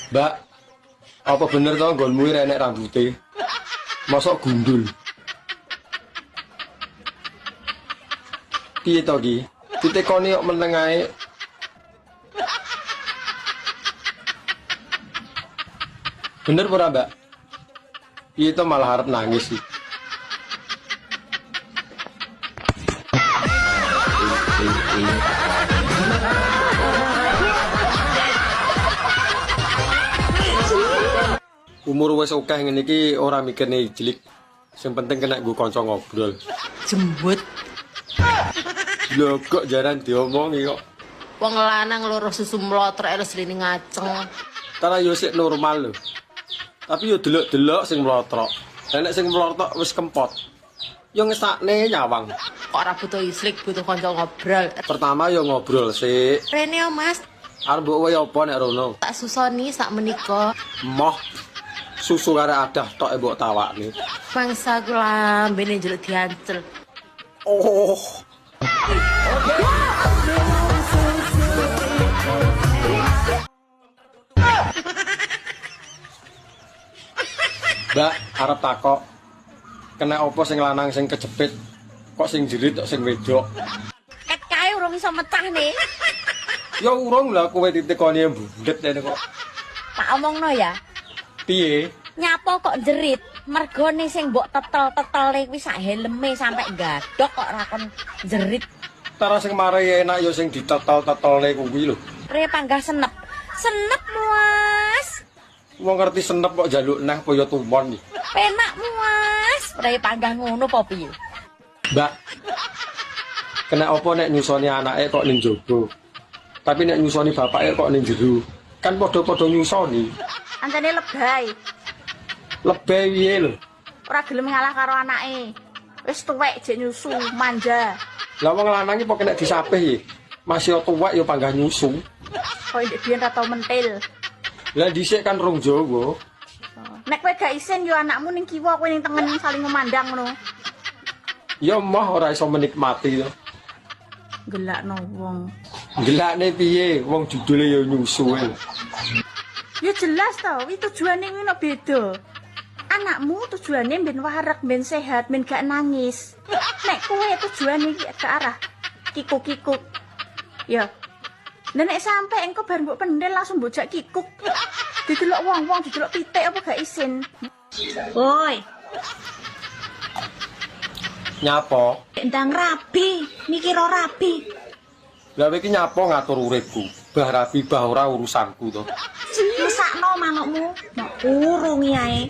Mbak, apa bener tau nggonmu iki enek rambute? Mosok gundul. Piye to iki? Ditekoni kok meneng ae. Bener ora, Mbak? Piye to malah harap nangis sih. Umur wis akeh ngene iki ora mikirne cilik. Sing penting kena nggo kanca ngobrol. Jembut. Lho kok jaran diomongi kok. Wong lanang loro susu mlotrek terus rene ngaceng. Tara yo sik normal lho. Tapi yo delok-delok sing mlotrok. Nek sing mlotrok wis kempot. Yo ngesakne nyawang. Kok ora butuh listrik, butuh kanca ngobrol. Pertama yo ngobrol sik. Rene yo, Mas. Arep mbok wae apa nek rono? Tak susoni sak menika. Moh susu kare adah tok mbok tawakne. Bangsa ku lambene njeluk diancel. Oh. Mbak, arep takok. Kena apa sing lanang sing kejepit? Kok sing jerit kok sing wedok? Ket kae urung iso metahne. Ya urung lah kowe ditekoni mbundet ngene kok. Tak omongno ya. Piye? Nyapa kok jerit? Mergone sing mbok tetel-tetele kuwi sak helme sampe gadok kok ora kon jerit. Tara sing marai enak ya sing ditetel-tetele kuwi lho. Re panggah senep. Senep, Mas. Wong ngerti senep kok njaluk neh kaya tumon iki. Penak, Mas. Re panggah ngono apa piye? Mbak. Kena apa nek nyusoni anake kok ning jaba? Tapi nek nyusoni bapake kok ning jero. Kan padha-padha nyusoni. Ancane lebay. Lebih piye lho? Ora gelem ngalah karo anake. Wis tuwek jek nyusu, manja. Lah wong lanang iki kok kena disapih iki. Masih tuwek ya panggah nyusu. Kok ndek biyen ra tau mentil. Lah dhisik kan rong Jawa. Nek kowe gak isin yo anakmu ning kiwa, kowe ning tengen saling memandang ngono. Ya mah ora iso menikmati to. Gelakno wong. Gelakne piye? Wong judule ya nyusu ae. Ya jelas to, iki tujuane kuwi nek beda. Anakmu tujuane ben warak, ben sehat, ben gak nangis. Nek kowe tujuane iki ke arah kikuk-kikuk. Ya. Nek sampe engko bar mbok pendel langsung bojak kikuk. Didelok wong-wong, didelok pitik apa gak isin. Woi, Nyapa? ndang rabi, mikir ora rabi. Lah iki nyapa ngatur uripku. Bah rabi bah ora urusanku to. Mesakno manukmu, nek urung ae.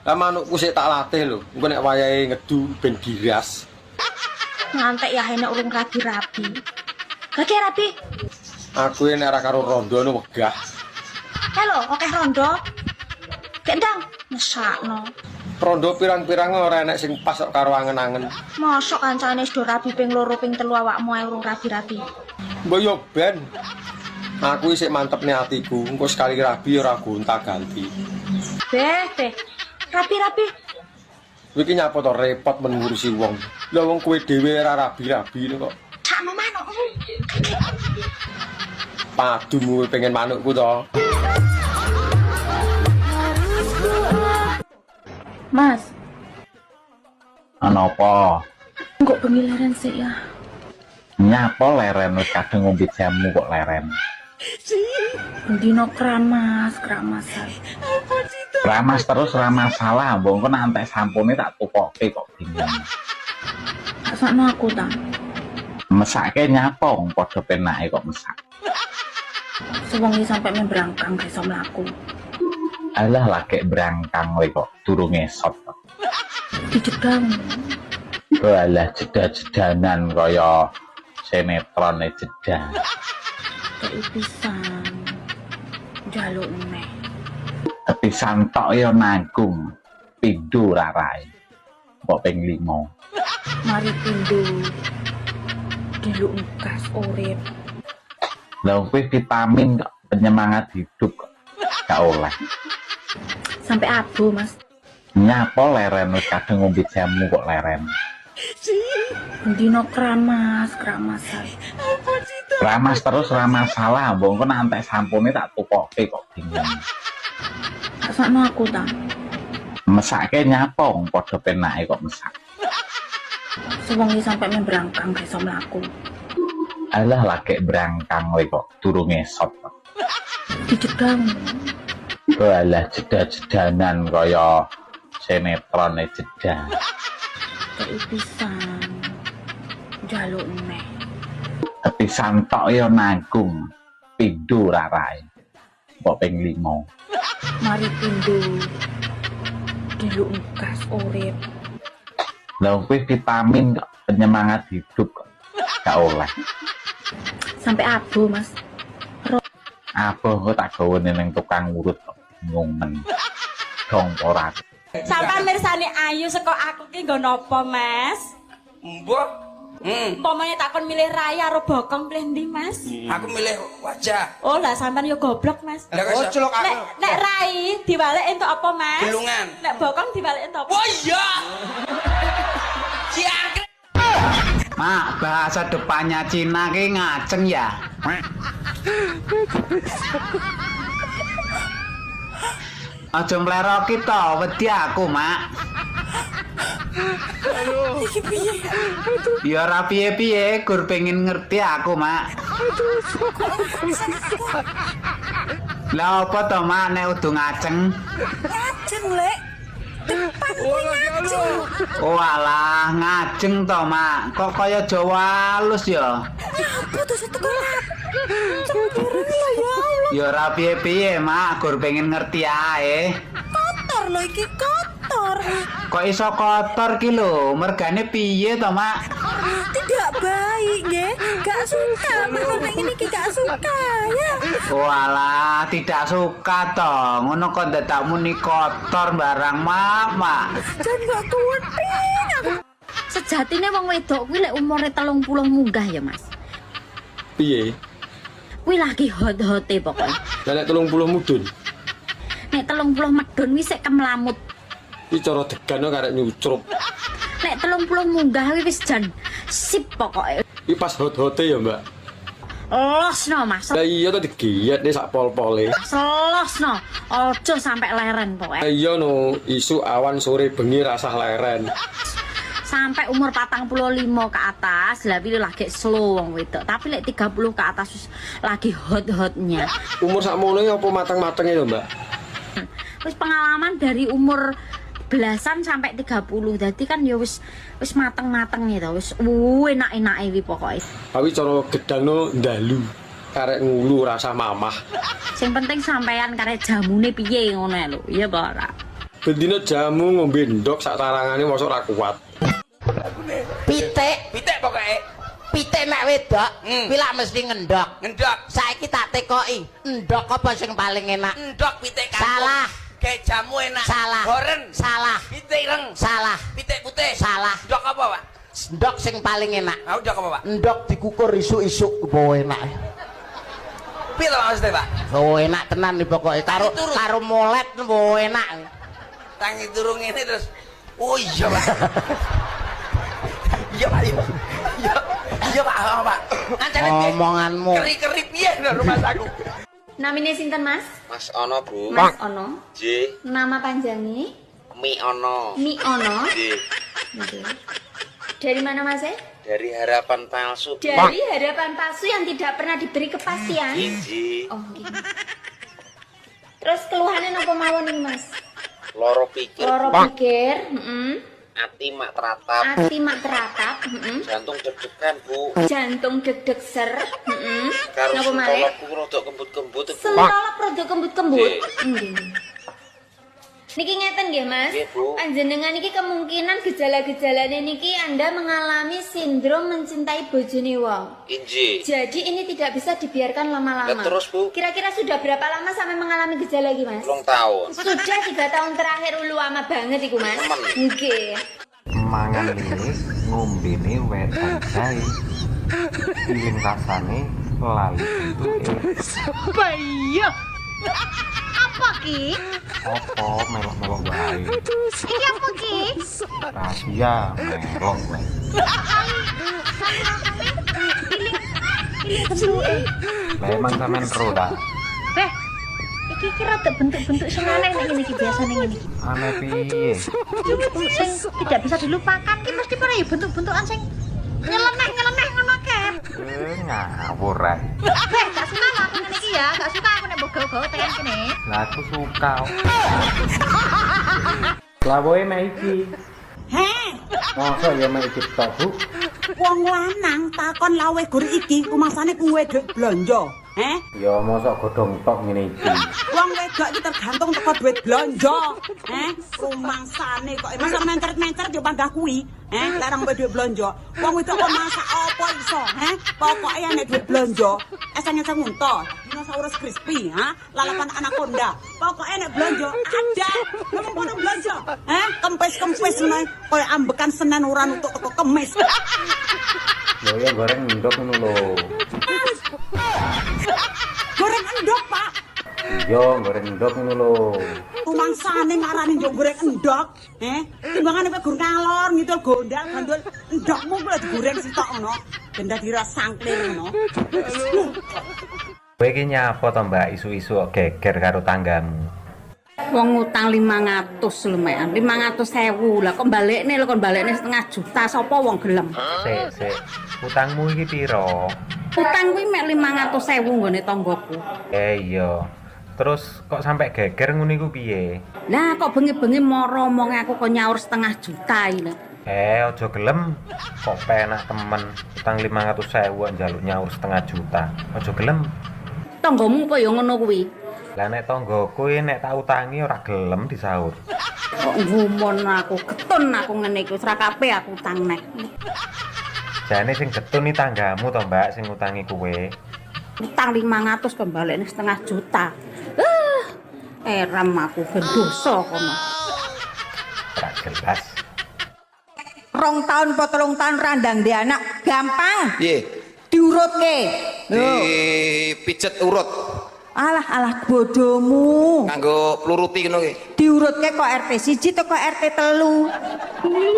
Lah manukku sik tak latih lho. Engko nek wayahe ngedu ben giras. Ngantek ya enek urung rabi-rabi. Lagi rabi. Aku nek ora karo rondo no wegah. Halo, oke rondo. Gendang, mesakno. Rondo pirang-pirang ora enek sing pas kok karo angen-angen. Mosok kancane wis do rabi ping 2 ping 3 awakmu ae urung rabi-rabi. Mbok yo ben. Aku isih mantepne atiku. Engko sekali rabi ora gonta-ganti. Beh. Rabi-rabi. Kowe iki nyapa to repot men ngurusi wong. Lah wong kowe dhewe ora rabi-rabi kok. Sakno manukmu. Padumu pengen manukku to. Mas, Ana apa? kok bengi leren sik ya? Nyapa leren wis kadung ngombe jamu kok leren. Dino kramas ae. Ramas terus ra masalah, mbok engko nek antek sampune tak tukoke kok bingung. Sakno aku ta. Mesake nyapa wong padha penake kok mesak. Sewengi sampe membrangkang iso mlaku. Alah lagi berangkang kowe kok durung esot. Dijedang. Alah jeda-jedanan kaya sinetron jeda. Kayak pisan. Jaluk meneh. Tapi santok ya nanggung pindho rarai. Kok ping 5. Mari pindho. Diluk ngas urip. Lah kowe vitamin kok penyemangat hidup kok gak oleh. Sampai abu, Mas. Nyapa leren wis kadung ngombe jamu kok leren. Dino kramas ae. Ramas terus ra masalah, mbok engko nek entek sampune tak tukoke kok bingung. Sakno aku ta. Mesake nyapa wong padha penake kok mesak. Sewengi sampai membrangkang iso mlaku. Alah lagi berangkang we kok durung esot. Dicegang. Alah jeda-jedanan kaya sinetron jeda. Kei pisan. Jaluk neh. Kepisan tok ya nanggung pindho rarae. Mbok ping 5. Mari pindho. Diluk gas urip. Lah kuwi vitamin kok penyemangat hidup kok. Gak oleh. Sampai abu, Mas. Apa kok tak gawe ning tukang urut kok ngomen. Dong ora. Sampai mirsani Ayu saka aku ki nggo napa, Mas? Mbok. Umpamane takon milih raya karo bokong pilih ndi, Mas? Aku milih wajah. Oh, lah sampean yo goblok, Mas. Lah kok celok aku. Nek rai diwalek entuk apa, Mas? Gelungan. Nek bokong diwalek entuk apa? Oh iya. Ciangkret. Mak, bahasa depannya Cina ki ngaceng ya. Aja mleroki to, wedi aku, Mak. Ya ora piye-piye, gur pengen ngerti aku, Mak. Lah apa to, Mak, nek udu ngaceng? Ngajeng, Lek. Oh alah, ngajeng to, Mak. Kok kaya Jawa halus ya? Ya ora piye-piye, Mak, gur pengen ngerti ae. Kotor lho iki, kotor. Kok iso kotor ki lho? Mergane piye to, Mak? Tidak baik, nggih. Gak suka, Mas. Nek ngene iki gak suka ya. Walah, tidak suka to. Ngono kok dadak muni kotor barang, Mak. Jan gak kuwedi. Sejatine wong wedok kuwi lek umure 30 munggah ya, Mas. Piye? Kuwi lagi hot-hote pokoknya. Lah nek 30 mudun. Nek 30 medun wis sik kemlamut. Iki cara degan karek nyucrup. Nek 30 munggah wis jan sip pokoke. Iki pas hot-hote ya, Mbak. Losno, Mas. Lah iya to digiyet nih sak pol-pole. Selosno. Ojo sampai leren Lah pokoke. iya no, isu awan sore bengi rasah leren. Sampai umur 45 ke atas lah pilih lagi slow wong wedok. Tapi lek 30 ke atas wis lagi hot-hotnya. Umur sakmono iki apa mateng-matenge to, Mbak? Wis pengalaman dari umur belasan sampai 30. Dadi kan ya wis mateng-mateng gitu. Wis enak-enake wi pokoke. Tapi cara gedangno ndalu. Karek ngulu rasa mamah. Sing penting sampean karek jamune piye ngono lho. Iya apa ora? Bendina jamu ngombe ndok sak tarangane mosok ora kuat. Pitik pokoknya. pitik nek wedok kuwi lak mesti ngendok. Ngendok. Saiki tak tekoki, endok apa sing paling enak? Endok pitik kampung. Salah. Kayak jamu enak. Salah. Goren. Salah. Pitik ireng. Salah. Pitik putih. Salah. Endok apa, Pak? Endok sing paling enak. Ah, endok apa, Pak? Endok dikukur isuk-isuk bawa enak. Piye to maksudnya, Pak? Bawa enak tenan nih pokoknya. Karo molet bawa enak. Tangi turung ini terus. Oh iya, Pak. Iya, Pak. Iya, Pak. Pak. Ancane piye? Omonganmu. Keri-keri piye lho rumah aku. Namine sinten, Mas? Mas Ono, Bu. Mas Ono. J. Nama panjangnya? Mi Ono. Mi Ono. J. Oke. Dari mana, Mas? Dari harapan palsu. Dari harapan palsu yang tidak pernah diberi kepastian. Iji. Oh, gitu. Terus keluhannya napa mawon nih, Mas? Loro pikir. Loro pikir, Ati mak teratap. ati mak teratap, Jantung deg-degan, Bu. jantung deg-deg ser, Karo napa malih? sentolokku rodok kembut-kembut, Bu. Sentolop rada kembut-kembut. Nggih. Nggih. Niki ngeten nggih, Mas. Nggih, Bu. Panjenengan niki kemungkinan gejala-gejalane niki Anda mengalami sindrom mencintai bojone wong. Inji. Jadi ini tidak bisa dibiarkan lama-lama. Lah, terus, Bu? Kira-kira sudah berapa lama sampai mengalami gejala iki, Mas? 3 tahun. Sudah 3 tahun terakhir ulu lama banget iku, Mas. Temen. Nggih. Mangan ini ngombene wetan jahe piring rasane lali itu Apa ki? opo melok-melok wae Iki apa ki? rahasia melok wae Ini bentuke. Lah emang sampean ro ta? Beh, iki kira rada bentuk-bentuk sing aneh nek ngene iki biasane ngene iki. Aneh piye? Sing tidak bisa dilupakan ki mesti pernah ya bentuk-bentukan sing nyeleneh ngono kep. Ngawur ae. Beh, gak suka lah aku ngene iki ya, gak suka aku nek mbok-mbok tekan kene. Lah aku suka. Lah woe mek iki. Heh, Masa ya mek iki tok, Bu? wong lanang takon lawe gur iki kumasane kuwe dhuwit blonjo. Heh, Ya mosok godhong tok ngene iki. wong wedok iki tergantung teko dhuwit blonjo. Rumangsane kok masa mencret-mencret yo panggah kuwi. Larang dhuwit blonjo. Wong wedok kok masak apa iso? Pokoke nek dhuwit blonjo, eseng-eseng unta, dinosaurus crispy, lalapan anaconda. Pokoke nek blonjo ada. Lha kono blonjo. Kempes-kempes ngene koyo ambekan Senin ora nutuk teko Kemis. Lho ya goreng ndok ngono lho. Goreng endok, Pak. Iya goreng ndok ngono lho. Rumangsane ngarani yo goreng endok, timbangane kowe gur ngalor ngidul gondal gandul endokmu kuwi digoreng sitok ngono, ben dadi rasa sangklir ngono. Kowe iki nyapa to Mbak isu-isu kok geger karo tanggamu? Wong utang 500 lho mekan, 500.000. Lah kok balekne lho, kon balekne 500 juta. Sapa wong gelem? Sik. Utangmu iki piro? Utang kuwi mek 500.000 nggone tanggoku. Iya. Terus kok sampai geger ngono iku piye? Lah kok bengi-bengi moro omonge aku kok nyaur 500 juta iki lho. Aja gelem. Kok penak temen. Utang 500.000 njaluk nyaur 500 juta. Aja gelem. Tanggomu kok ya ngono kuwi. Lah nek tanggoku nek tak utangi ora gelem disaur. Kok ngumon aku, getun aku ngene iki, ora kabeh aku utang nek. Jane sing getun iki tanggamu to, Mbak, sing utangi kowe. Utang 500 kok balekne 500 juta. Eram aku ben dosa kono. Ora jelas. 2 tahun apa 3 tahun randang di anak gampang Piye? diurutke. Pijet urut Alah bodomu. nganggo pluruti ngono ki. Diurutke kok RT 1 teko RT 3.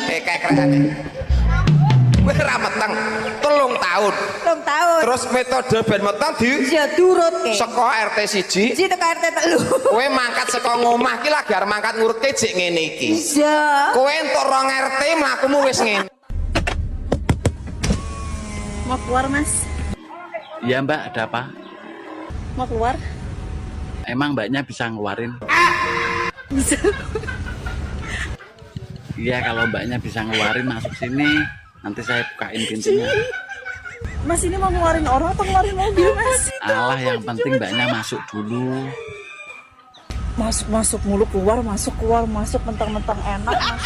Kekrekan. Kowe ra meteng 3 tahun. 3 tahun. Terus metode ben meteng di Ya diurutke. saka RT 1. 1 teko RT 3. Kowe mangkat saka ngomah ki lagi arep mangkat ngurutke jek ngene iki. Ya. Kowe entuk 2 RT mlakumu wis ngene. Mau keluar, Mas? Iya Mbak, ada apa? Mau keluar? Emang Mbaknya bisa ngeluarin? Bisa. Iya, kalau Mbaknya bisa ngeluarin masuk sini, nanti saya bukain pintunya. Mas ini mau ngeluarin orang atau ngeluarin mobil, Mas? Alah, yang penting Mbaknya masuk dulu. Masuk mulu, keluar, masuk, mentang-mentang enak, Mas.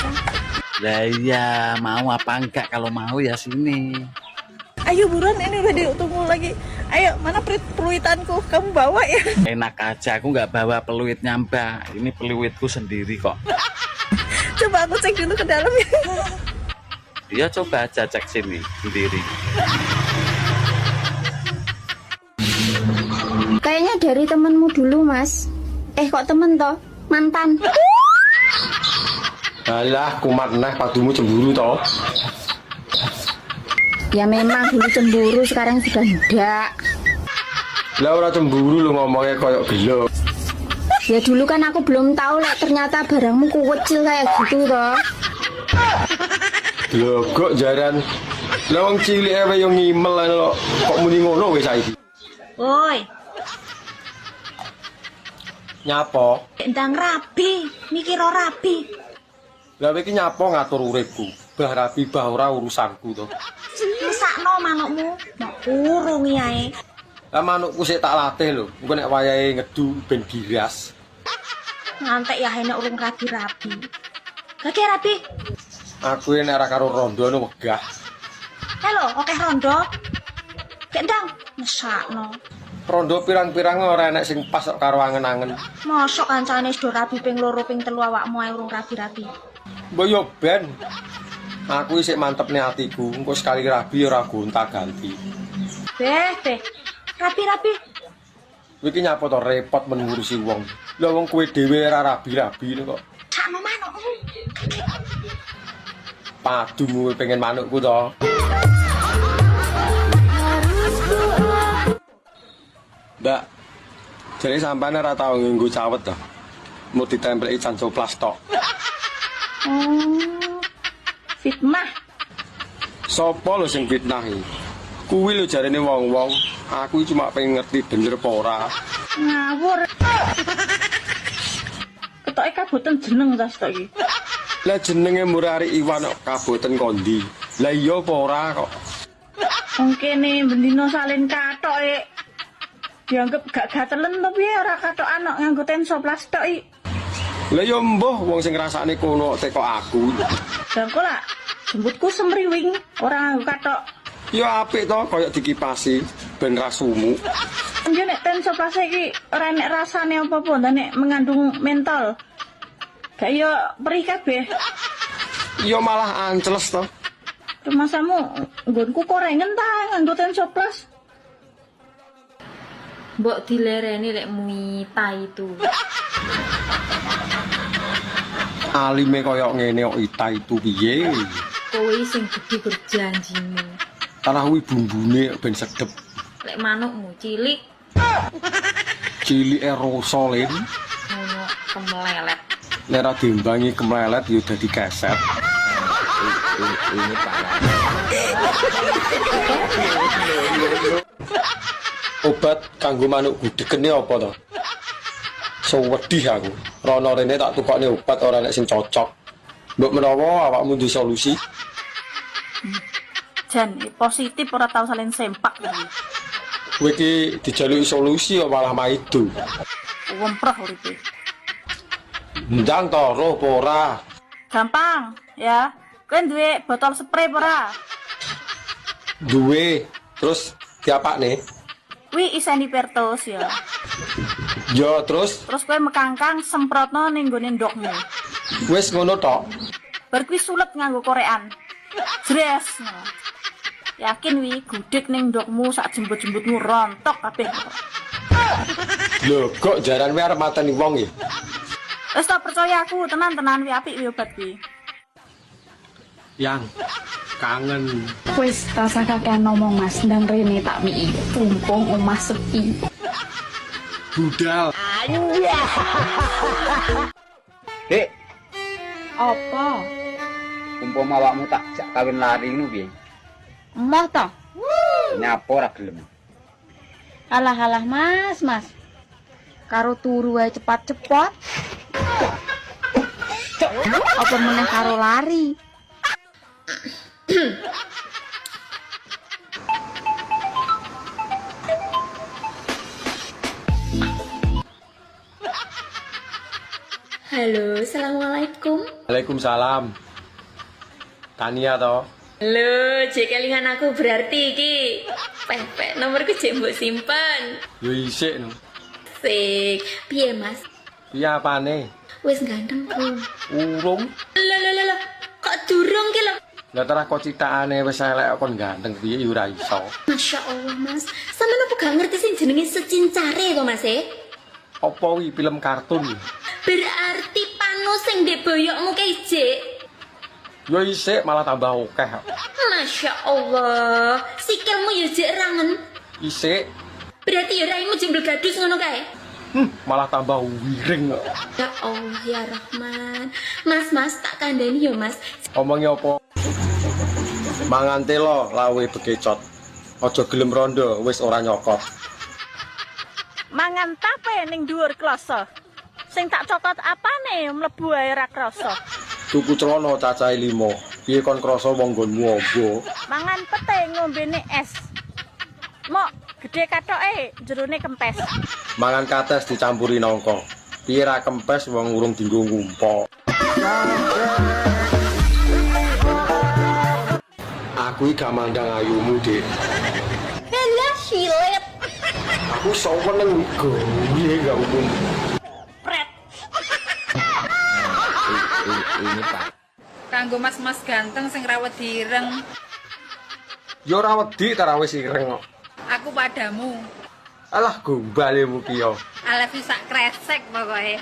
Lah iya, mau apa enggak? Kalau mau ya sini. Ayo buruan, ini udah ditunggu lagi. Ayo, mana peluitanku? Kamu bawa ya? Enak aja, aku nggak bawa peluitnya Mbak. Ini peluitku sendiri kok. Coba aku cek dulu ke dalam ya. Dia coba aja cek sini sendiri. Kayaknya dari temenmu dulu, Mas. Kok temen toh? Mantan. Alah, kumat nah padumu cemburu toh. Ya memang dulu cemburu, sekarang sudah enggak. Lah ora cemburu lu ngomongnya koyok gelo. Ya dulu kan aku belum tahu lek ternyata barangmu kuwecil kayak gitu toh. Lho kok jaran. Lah wong cilik ae yo ngimel ae lho. Kok muni ngono wis saiki. Woi, Nyapa? ndang rabi, mikir ora rabi. Lah iki nyapa ngatur uripku. Bah rabi bah ora urusanku to. Mesakno manukmu, mau urungi ae. Lah manukku sik tak latih lho. Engko nek wayahe ngedu ben giras. Ngantek ya enek urung rabi-rabi. Lagi rabi. Aku nek ora karo rondo no wegah. Halo, oke rondo. Kendang, mesakno. Rondo pirang-pirang ora enek sing pas karo angen-angen. Mosok kancane wis do rabi ping 2 ping 3 awakmu ae urung rabi-rabi. Mbok yo ben. Aku isih mantepne atiku. Engko sekali rabi ora gonta-ganti. Beh. Rabi-rabi. Iki nyapa to repot men ngurusi wong. Lah wong kowe dhewe ora rabi-rabi kok. Sakno manukmu. Padumu pengen manukku to. Mbak, jadi sampean ora tau nganggo cawet to. Mau ditempeli cancoplas tok. Oh, fitnah. Sopo lho sing fitnah iki? Kuwi lho jarene wong-wong, aku iki cuma pengen ngerti bener apa ora. Ngawur. Ketoke kaboten jeneng ta stok iki. Lah jenenge Murari Iwan kok kaboten kondi. Lah iya apa ora kok. Wong kene bendino salin katoke. Dianggep gak gatelen to piye ora katokan kok nganggo tensoplas tok iki. Lah ya mbuh wong sing ngrasakne kono teko aku. Bangko lah, jembutku semriwing ora nganggo katok. Ya apik to koyo dikipasi ben rasumu. Yo nek tensoplas iki ora nek rasane apa-apa, nek mengandung mentol. Gak yo perih kabeh. Ya malah anceles to. Rumasamu nggonku korengen ta nganggo tensoplas. Mbok dilereni lek muita itu. Alime koyo ngene kok ita itu piye? Kowe sing gede berjanjimu. Tanah kuwi bumbune ben sedep. Lek manukmu cilik, Cilike rasa len. ngono kemelelet. Nek ora diimbangi kemlelet ya dadi keset. Ini parah. Obat kanggo manuk gudegene apa to? Sewedih aku. Rono rene tak tukokne obat ora nek sing cocok. Mbok menawa awakmu duwe solusi? Jan positif ora tau salin sempak iki. Kowe iki dijaluki solusi kok malah maido. Wempreh uripe. Ndang to roh apa ora? Gampang ya. Kowe duwe botol spray apa ora? Duwe. Terus diapakne? Kuwi iseni pertos ya. Ya terus Terus kowe mekangkang semprotno ning gone ndokmu. wis ngono tok. Bar kuwi sulet nganggo korean. Jres. Yakin wi gudeg ning ndokmu sak jembut-jembutmu rontok kabeh. Lho kok jaran kowe arep mateni wong ya? Wis tak percaya aku, tenan-tenan wi apik wi obat kuwi. Yang kangen. Wis rasa kakean ngomong Mas, ndang rene tak mii. Tumpung omah sepi. Budal. Dek, Apa? umpama awakmu tak jak kawin lari ngono piye? Emoh to? Nyapa ora gelem. Alah Mas. Karo turu wae cepat-cepat. Apa meneh karo lari? Halo, assalamualaikum. Waalaikumsalam. Tania to. Halo, jek kelingan aku berarti iki. Pepek nomorku jek mbok simpen. Yo isik no. Sik, piye Mas? Piye apane? Wis ganteng ku. Urung. Lah, kok durung ki lho? Lah terah kok citakane wis elek kon ganteng piye yo ora iso. Masya Allah Mas, sampeyan apa gak ngerti sing jenenge secincare to Mas Apa wi film kartun? Berarti pano sing ndek boyokmu ki jek. Yo isik malah tambah akeh. Masya Allah, sikilmu ya jek rangen. Isik Berarti ya raimu jembel gadus ngono kae. malah tambah wiring kok. Ya Allah ya Rahman. Mas tak kandani ya Mas. Omongnya apa? Mangan telo lawe bekecot. Aja gelem rondo wis ora nyokot. Mangan tape ning dhuwur kloso. Sing tak cokot apane mlebu ae ra krasa. Tuku celana cacahe 5. Piye kon krasa wong nggonmu amba? Mangan pete ngombene es. Mok gede katoke jerone kempes. Mangan kates dicampuri nangka. Piye ra kempes wong urung dienggo ngumpok. Aku iki gak mandang ayumu, Dik. Halah silet. Aku seneng piye gak umum. Pret. Ini Pak. Kanggo mas-mas ganteng sing rawat direng. Yo ora wedi ta ra wis ireng kok. Aku padamu. Alah gombalemu ki yo. I love you sak kresek pokoke.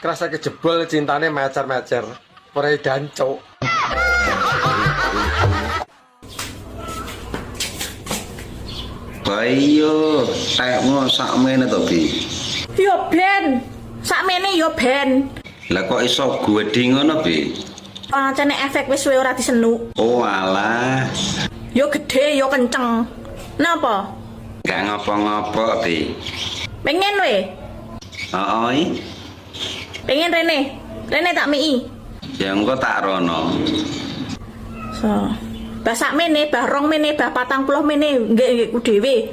Kerasa kejebol cintane mecer-mecer. Pore dancuk. Bayo, tekmu sakmene to, Bi. Yo ben. Sakmene yo ben. Lah kok iso gwedhi ngono, Bi? Pancene efek wis suwe ora disenu. Oh alah. Yo gede yo kenceng. Napa? Gak ngopo-ngopo, Bi. Pengen we? Heeh. Pengen Rene. Rene tak mii. Ya engko tak rono. So. Bah sakmene, bah rong mene, bah 40 mene nggih dhewe.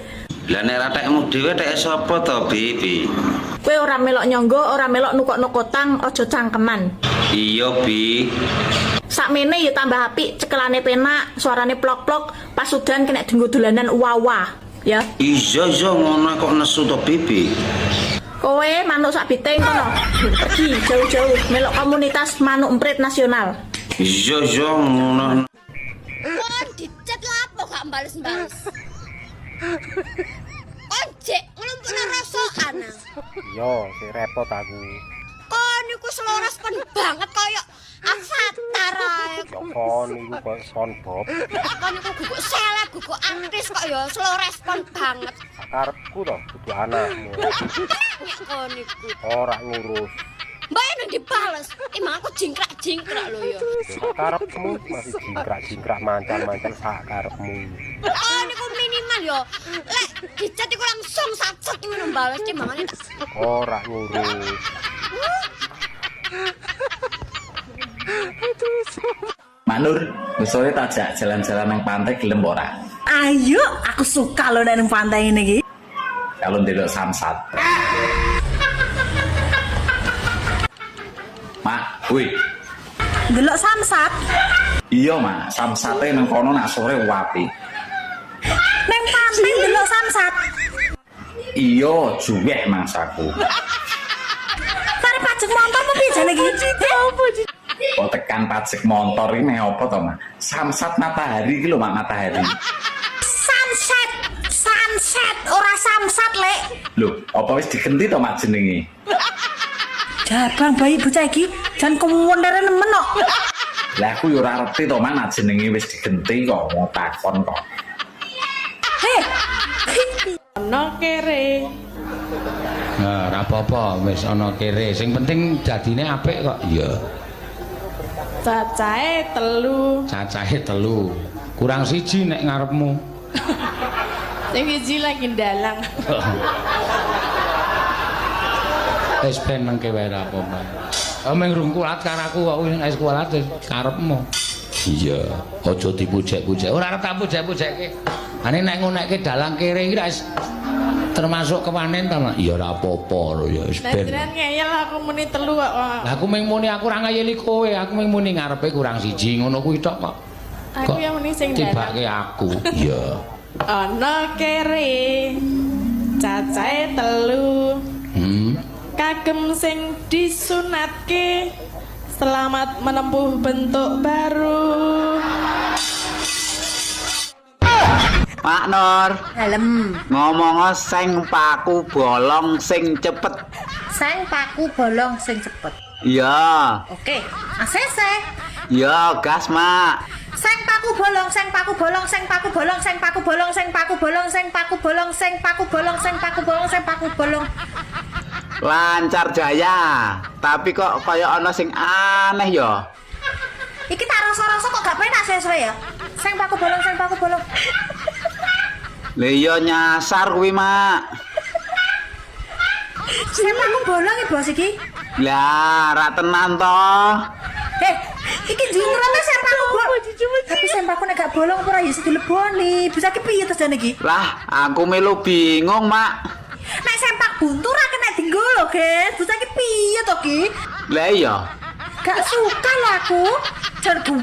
Lah nek ra tekmu dhewe tek sapa to, Bi? Kowe ora melok nyangga, ora melok nukok-nukok tang, aja cangkeman. Iya, Bi. Sakmene ya tambah apik, cekelane penak, suarane plok-plok, pas udan kena dinggo dolanan uwah-uwah, ya. Iya, ngono kok nesu to, Bi. Kowe manuk sak biteng kono. Pergi jauh-jauh melok komunitas manuk emprit nasional. Iya, ngono. Kon dicet lho apa gak bales-bales. Ojek nglumpukno rasokan. Yo, si repot aku. Kon niku seloros pen banget kaya avatar ae. Yo kon iku kok SpongeBob. Kon niku guguk seleb, guguk artis kok ya slow respon banget. Karepku to kudu anakmu. Nek kon niku Ora ngurus. mbak yang dibales, emang aku jingkrak-jingkrak lho ya. Karepmu masih jingkrak-jingkrak mancal-mancal sak karepmu. Oh niku minimal yo. Lek dicet iku langsung sat-set ngono bales timbangane. Ora ngurus. Manur, besore tajak jalan-jalan nang pantai gelem ora? Ayo, aku suka lo nang pantai ini iki. Kalau ndelok samsat. Mak, wih. Delok samsat. Iya, Mak. Samsate nang kono nak sore wapi. Nang pantai delok samsat. Iya, juweh mangsaku. Pare pajak motor apa piye jane iki? Kok tekan pajak motor ini apa to, Mak? Samsat matahari iki lho, Mak, matahari. Sunset. Sunset ora samsat, Lek. Lho, apa wis digenti to, Mak, jenenge? Jabang bayi bocah iki jan kewondere nemen kok. Lah aku yo ora ngerti to, Mak, jenenge wis digenti kok mau takon kok. Heh. Ono kere. Nah, ora apa-apa, wis ana kere. Sing penting dadine apik kok. Iya. Cacahe 3. Cacahe 3. Kurang 1 nek ngarepmu. Sing siji lagi ndalang. Wis ben mengke wae ra apa-apa. Meng rungkulat karo aku kok wis kualat karepmu. Iya, aja dipujek-pujek. Ora arep tak pujek-pujekke. Ane nek ngonekke dalang kere iki wis termasuk kewanen ta, Mak? Ya ora apa-apa lho ya wis ben. Lah ngeyel aku muni 3 kok. Lah aku mung muni aku ora ngayeli kowe, aku mung muni ngarepe kurang 1 ngono kuwi tok kok. Aku yang muni sing dalang. Tibake aku. Iya. Ono kere. Cacahe 3. Kagem sing disunatke selamat menempuh bentuk baru. Pak Nur. Dalem. Ngomong sing paku bolong sing cepet. Sing paku bolong sing cepet. Iya. Oke, ACC. Iya, gas, Mak. Sing paku bolong, sing paku bolong, sing paku bolong, sing paku bolong, sing paku bolong, sing paku bolong, sing paku bolong, sing paku bolong, sing paku bolong. Lancar jaya. Tapi kok kaya ana sing aneh ya. Iki tak rasa-rasa kok gak penak sesuai ya. Sing paku bolong, sing paku bolong. Lah iya nyasar kuwi, Mak. Sing paku bolong iki bos iki. Lah, ra tenan to. Iki jumrane sing paku bolong. Tapi sing paku nek gak bolong ora ya iso dileboni. Bisa ki piye to jane iki? Lah, aku melu bingung, Mak. Nek sempak buntu ra kena dinggo lho, Guys. Bisa ki piye to ki? Lah iya. Gak suka lho aku. Jar bu.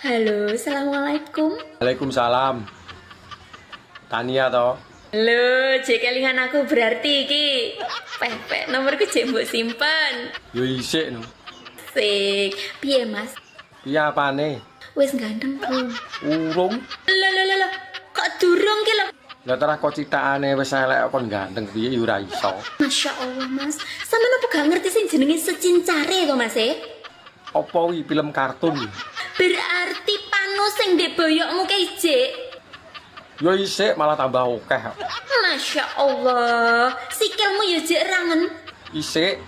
Halo, assalamualaikum. Waalaikumsalam. Tania toh. Halo, cek kelingan aku berarti iki. Pepe, nomorku cek mbok simpen. Yo isik no. Sik, piye Mas? Iya apane? Wis ganteng belum? Urung. Lho, kok durung ki lho? Lah terah kok citakane wis elek kon ganteng piye yo ora iso. Masya Allah mas, sampean apa gak ngerti sing jenenge Secincare to mas Apa wi film kartun? Berarti pano sing ndek boyokmu ke ijik. Yo isik malah tambah akeh. Masya Allah, sikilmu yo jek rangen. Isik.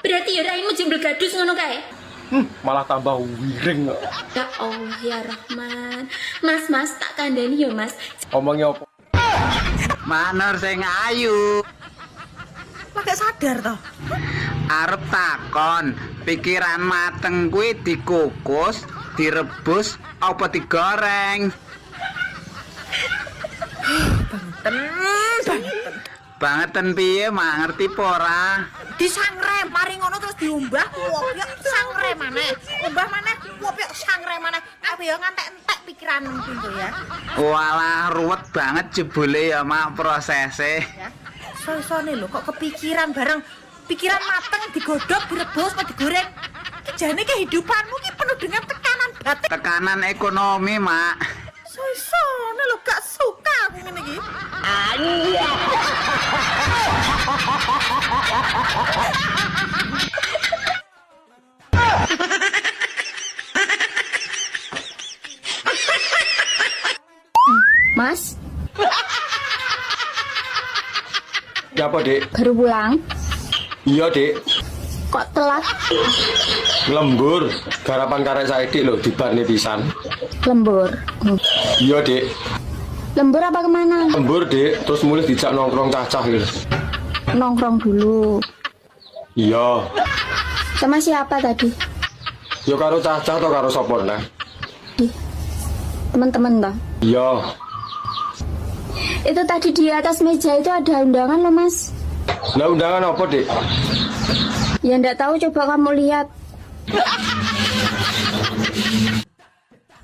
Berarti ya raimu jembel gadus ngono kae. Malah tambah wiring kok. Ya Allah ya Rahman. Mas tak kandani ya mas. Omongnya apa? Manur sing ayu. Lagi sadar toh. Arep takon, pikiran mateng kuwi dikukus, direbus apa digoreng? Bangetan piye mak ngerti apa ora? Disangre, mari ngono terus diumbah, wopyok sangre maneh. Umbah maneh, wopyok sangre maneh. Aku ya ngantek-entek pikiranmu pintu ya. Walah ruwet banget jebule ya mak prosese. Ya. So-sone lho kok kepikiran bareng pikiran mateng digodhog, direbus, apa digoreng. Ki jane kehidupanmu ki penuh dengan tekanan batin. Tekanan ekonomi mak. So-sone lho gak suka aku ngene iki. Mas, Ya apa, Dik? baru pulang? Iya, Dik. Kok telat? Lembur. Garapan karek Saidi lho dibarne pisan. Lembur. Iya, Dik. Lembur apa kemana? Lembur, Dik. Terus mulai dijak nongkrong cah-cah lho. Nongkrong dulu. Iya. Sama siapa tadi? Yo karo cah-cah atau karo sapa nah? Teman-teman toh? Iya. Itu tadi di atas meja itu ada undangan loh mas. Lah undangan apa, Dik? Ya ndak tahu, coba kamu lihat.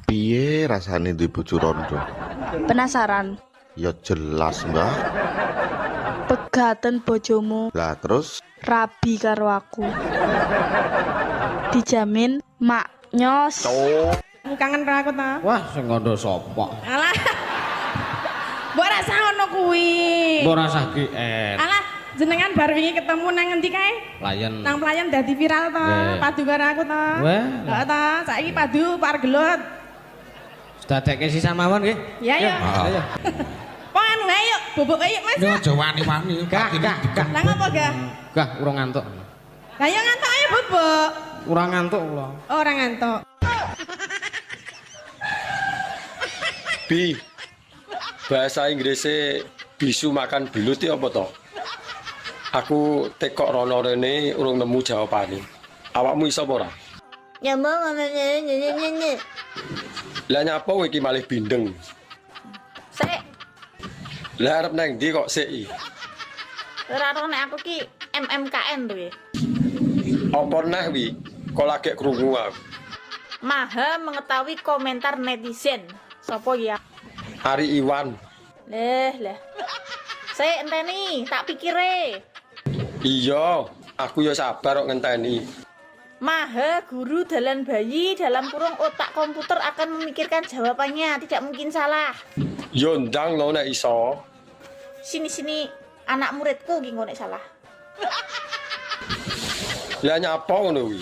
Piye rasane duwe bojo rondo? Penasaran? Ya jelas, Mbak. Pegaten bojomu Lah terus rabi karo aku. Dijamin mak nyos. Kangen karo aku ta? Wah, sing ngono sapa? Alah. Mbok rasa ngono kuwi. Mbok rasa GR. Alah, jenengan bar wingi ketemu nang ngendi kae? Layan. Nang pelayan dadi viral to. Nggih. Padu karo aku to. Wah. Heeh to, saiki padu par gelut. Sudah dekke sisan mawon nggih? Ya ya. Ayo. Kok anu ae yuk, bubuk ae yuk Mas. Yo aja wani-wani. Gah. Lah ngopo gah? Gah, urung ngantuk. Lah ya ngantuk ae bubuk. Urang ngantuk kula. Oh, ora ngantuk. Bi. Bahasa Inggrisnya bisu makan belut itu apa toh? Aku tekok rono rene urung nemu jawabane. Awakmu iso apa ora? Ya mau ngene. Lah nyapa kowe iki malih bindeng? Sik, Lah arep nang ndi kok sik iki? ora ora nek aku ki MMKN to ya. Apa neh wi? Kok lagi krungu aku. Maha mengetahui komentar netizen. Sopo ya? Ari Iwan. Lah. Sik enteni, tak pikire. Iya, aku ya sabar kok ngenteni. Maha guru dalam bayi dalam kurung otak komputer akan memikirkan jawabannya, tidak mungkin salah. Yo ndang no nek iso. Sini anak muridku ki ngono nek salah. Lah nyapa ngono kuwi?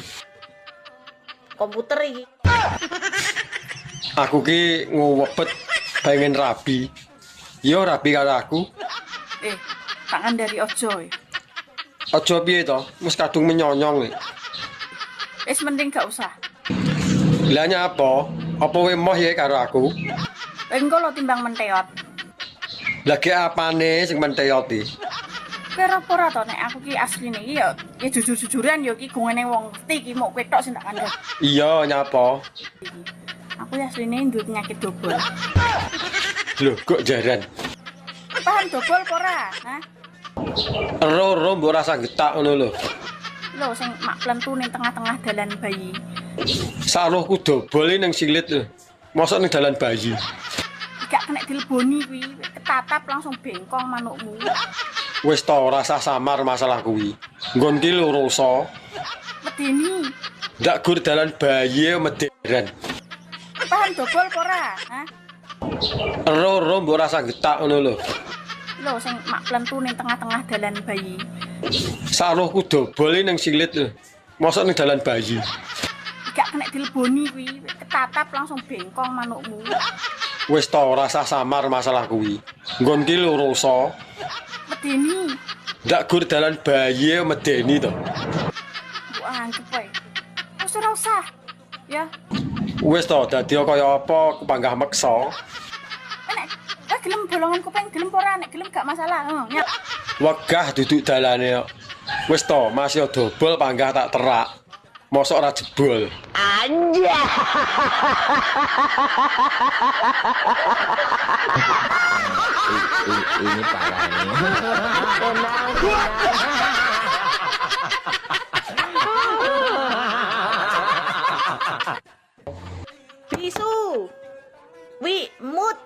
Komputer iki. Aku ki nguwebet pengen rabi. Yo rabi karo aku. Tangan dari ojo. Aja piye to? Wis kadung menyonyong. Wis mending gak usah. Lah nyapa? Apa kowe moh ya karo aku? Engko lo timbang menteot. Lagi apane sing menteot iki? Kira ora to nek aku ki asline iki ya jujur-jujuran ya ki gongene wong mesti ki mok kowe tok sing tak kandhani. Iya, nyapa? Aku asline duwe penyakit dobol. Lho, kok jaran? Paham dobol apa ora? Hah? Ero-ero mbok rasa getak ngono lho. Lho sing mak plentu ning tengah-tengah dalan bayi. Saruhku dobole ning silit lho. Mosok ning dalan bayi. Gak kena dileboni kuwi, ketatap langsung bengkong manukmu. Wis to rasa samar masalah kuwi. Nggon ki loroso. Medeni. Ndak gur dalan bayi mederen. Paham dobol apa ora? Hah? Ero-ero mbok rasa getak ngono lho. lho sing mak plentu ning tengah-tengah dalan bayi. Sarohku dobol ning silit lho. Mosok ning dalan bayi. Gak kena dileboni kuwi, ketatap langsung bengkong manukmu. Wis to ora usah samar masalah kuwi. Nggon ki lho rasa. Medeni. Ndak gur dalan bayi medeni to. Mbok anggap wae. Wis ora usah. Ya. Wis to dadi kaya apa kepanggah meksa. Nek gelem bolongan kuping gelem ora nek gelem gak masalah. Ya. Wegah duduk dalane kok. Wis to masih dobol panggah tak terak. Mosok ora jebol. Anja. Ini parah ini. Bisu. Wi, mut.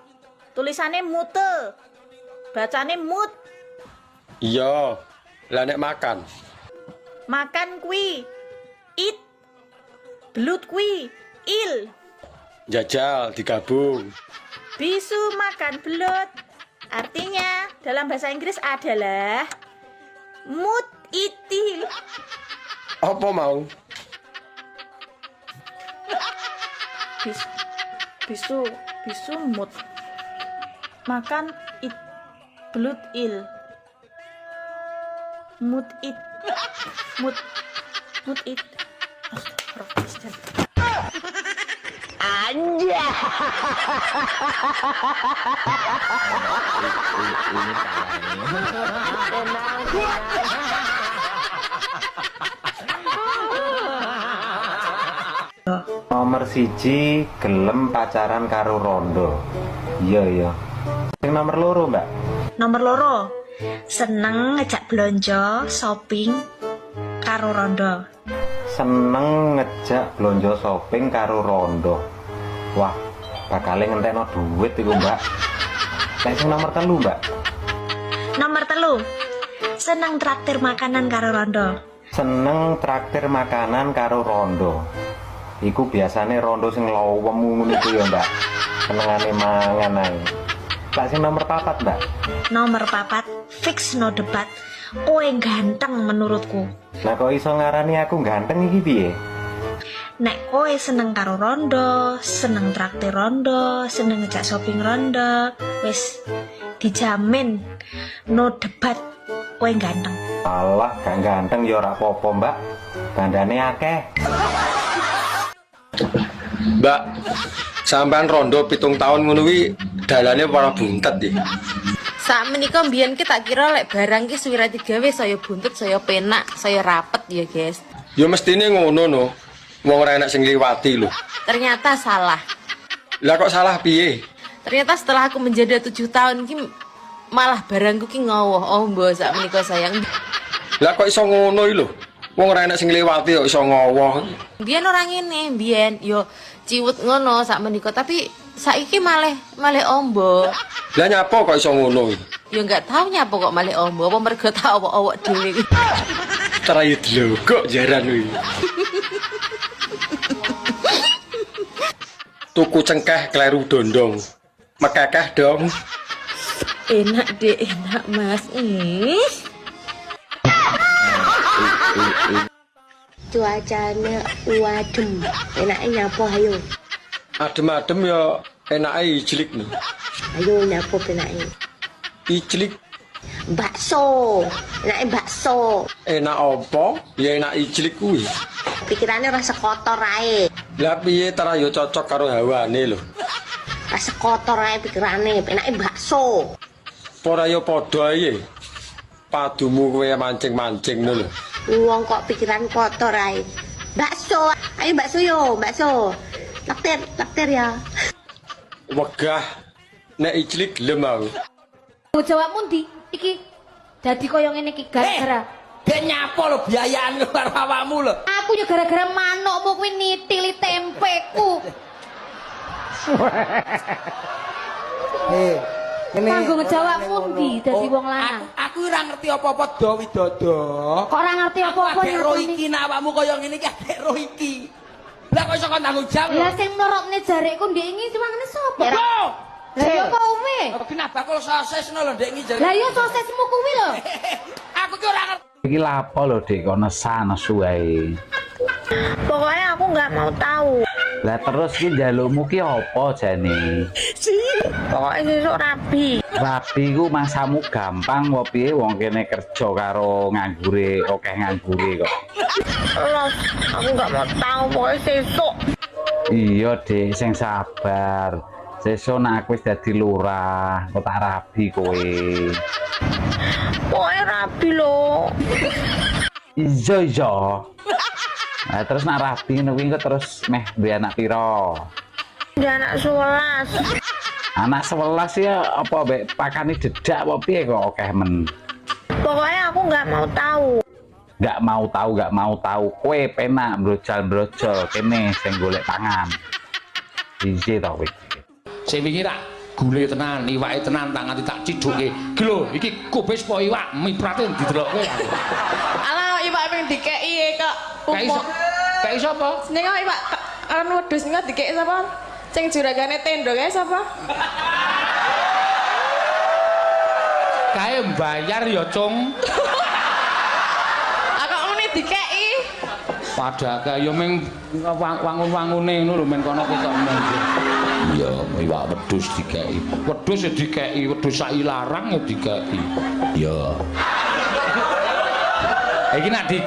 Tulisannya mute. Bacane mut. Iya. Lah nek makan. Makan kuwi. It. Belut kuwi. Il. Jajal digabung. Bisu makan belut. Artinya dalam bahasa Inggris adalah mut iti. Apa mau? Bisu mut. Makan it. Belut il. Mut it. Mut it. Anja. Nomor siji gelem pacaran karo rondo. Iya. Sing nomor loro, Mbak. Nomor loro. Seneng ngejak belanja shopping karo rondo. Seneng ngejak blonjo shopping karo rondo. Wah, bakal ngentekno duit iku, Mbak. Nek sing nomor telu, Mbak. Nomor telu. Seneng traktir makanan karo rondo. Seneng traktir makanan karo rondo. Iku biasane rondo sing lowemu ngono iku ya, Mbak. Senengane mangan ae. Lah sing nomor 4, Mbak. Nomor 4. Fix no debat. Kowe ganteng menurutku. Lah kok iso ngarani aku ganteng iki piye? Nek kowe seneng karo rondo, seneng traktir rondo, seneng ngejak shopping rondo, wis dijamin no debat kowe ganteng. Alah, gak ganteng ya ora apa-apa, Mbak. Bandane akeh. Mbak, sampean rondo 7 tahun ngono kuwi dalane ora buntet iki. Sak menika mbiyen ki tak kira lek barang ki suwira digawe saya buntut, saya penak, saya rapet ya, guys. Ya mestine ngono no. Wong ora enak sing liwati lho. Ternyata salah. Lah kok salah piye? Ternyata setelah aku menjadi 7 tahun ki malah barangku ki ngowoh. Oh, mbok sak menika sayang. Lah kok iso ngono iki lho. Wong ora enak sing liwati kok iso ngowoh. Mbiyen ora ngene, mbiyen yo ciwut ngono sak menika, tapi saiki malih ombo. Lah nyapa kok iso ngono iki? Ya enggak tahu nyapa kok malih ombo, apa mergo tak awak-awak dhewe iki. Terayu dlogok jaran kuwi. Tuku cengkeh kleru dondong. Mekekeh dong. Enak deh, enak Mas. Cuacanya wadem. Enaknya nyapa ayo. Adem-adem ya enake ijlik nih. Ayo nyapa enaknya. Ijlik bakso. Enaknya bakso. Enak apa? Ya enak ijlik kuwi. Pikirannya rasa kotor ae. Lah piye tara yo cocok karo hawane lho. Rasa kotor ae pikirane, enaknya bakso. Ora yo padha ae. Padumu kowe mancing-mancing lho. Wong kok pikiran kotor ae. Bakso, ayo bakso yo, bakso. Laktir ya. Wegah nek ijlik gelem aku. Jawabmu ndi? Iki dadi koyo ngene iki gara-gara. Dek nyapa lho biayane karo awakmu lho. Aku ya gara-gara manukmu kuwi nitili tempeku. Kanggo ngejawabmu ndi dadi wong lanang? Aku ora ngerti apa-apa do Widodo. Kok ora ngerti apa-apa ya ro iki nek awakmu kaya ngene iki adek ro iki. Lah kok iso kon tanggung jawab? Lah sing nurutne jarekku ndek iki cuma ngene sapa? Lah ya kowe. Kenapa bakul sosis lho ndek ngijar. Lah ya sosismu kuwi lho. Aku ki ora ngerti. Iki lapo lho Dik kok nesu ae. Pokoknya aku nggak mau tahu. Lah terus ki njalukmu ki apa jane? Pokoknya sesuk rabi. Rabi ku masamu gampang apa piye wong kene kerja karo nganggure akeh nganggure kok. Los, aku nggak mau tahu pokoknya sesuk. Iya Dik, sing sabar. Sesuk nek aku wis dadi lurah, kok tak rabi kowe. Pokoknya rabi lho. Iya. Nah, terus nak rabi ngono kuwi terus meh duwe anak pira? Dia anak 11. Anak 11 ya apa mbek pakane dedak apa piye kok akeh men. Pokoknya aku nggak mau tahu. Nggak mau tahu. Kowe penak brojol kene sing golek pangan. Iki to kowe. Sing wingi rak gule tenan, iwake tenan tak nganti tak ciduke. Iki lho, iki kubis po iwak, miprate didelokke aku. Ala iwak ping dikeki kok. Kayak sapa? Ning iwak kan wedhus ning dikeki sapa? Sing juragane tenda kae sapa? Kae mbayar ya, Cung. Kok ngene dikeki? Padahal ya ming wangun-wangune ngono lho men kono ketok men. Iya, iwak wedhus dikeki. Wedhus ya dikeki, wedhus sak ilarang ya dikeki. Iya. Iki nek di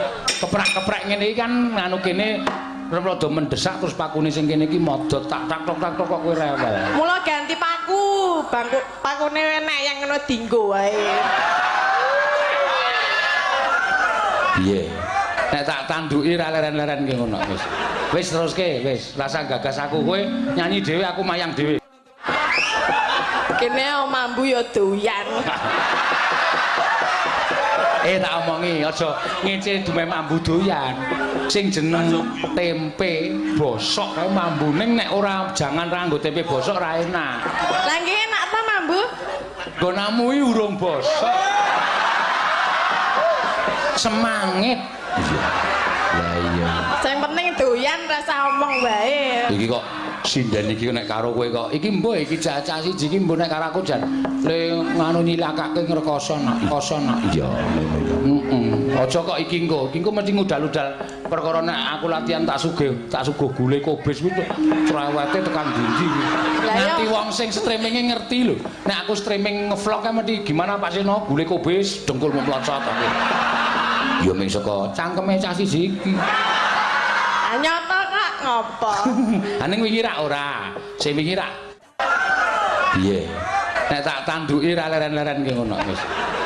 keprak-keprak ngene iki kan anu kene rada mendesak terus pakune sing kene iki modot tak tok kok kowe rewel. Mula ganti paku, pakune enek yang ngono dinggo wae. Piye? Nek tak tanduki ra leren-leren ki ngono wis. Wis teruske, wis. Rasa gagas aku kowe nyanyi dhewe aku mayang dhewe. Kene mambu ya doyan. Tak omongi aja ngece dume mambu doyan. Sing jeneng tempe bosok kae mambuning nek ora jangan ra nggo tempe bosok ra enak. Lah nggih enak ta mambu? Gonamu iki urung bosok. Semangit. Lah iya. Sing penting doyan rasa omong wae. Iki kok sinden iki nek karo kowe kok iki mbuh iki cacah siji iki mbuh nek karo aku jan le nganu nyilakake ngrekoso nak koso nak iya aja kok iki engko mesti ngudal-udal perkara nek aku latihan tak sugih gule kobis kuwi cerewete tekan ndi nganti wong sing streaminge ngerti lho nek aku streaming ngevlog kan mesti gimana Pak Seno gule kobis dengkulmu mlocot aku ya mung saka cangkeme cah siji iki nyata kak ngopo aning wingi rak ora sing wingi rak piye nek tak tanduki ra leren-leren ki ngono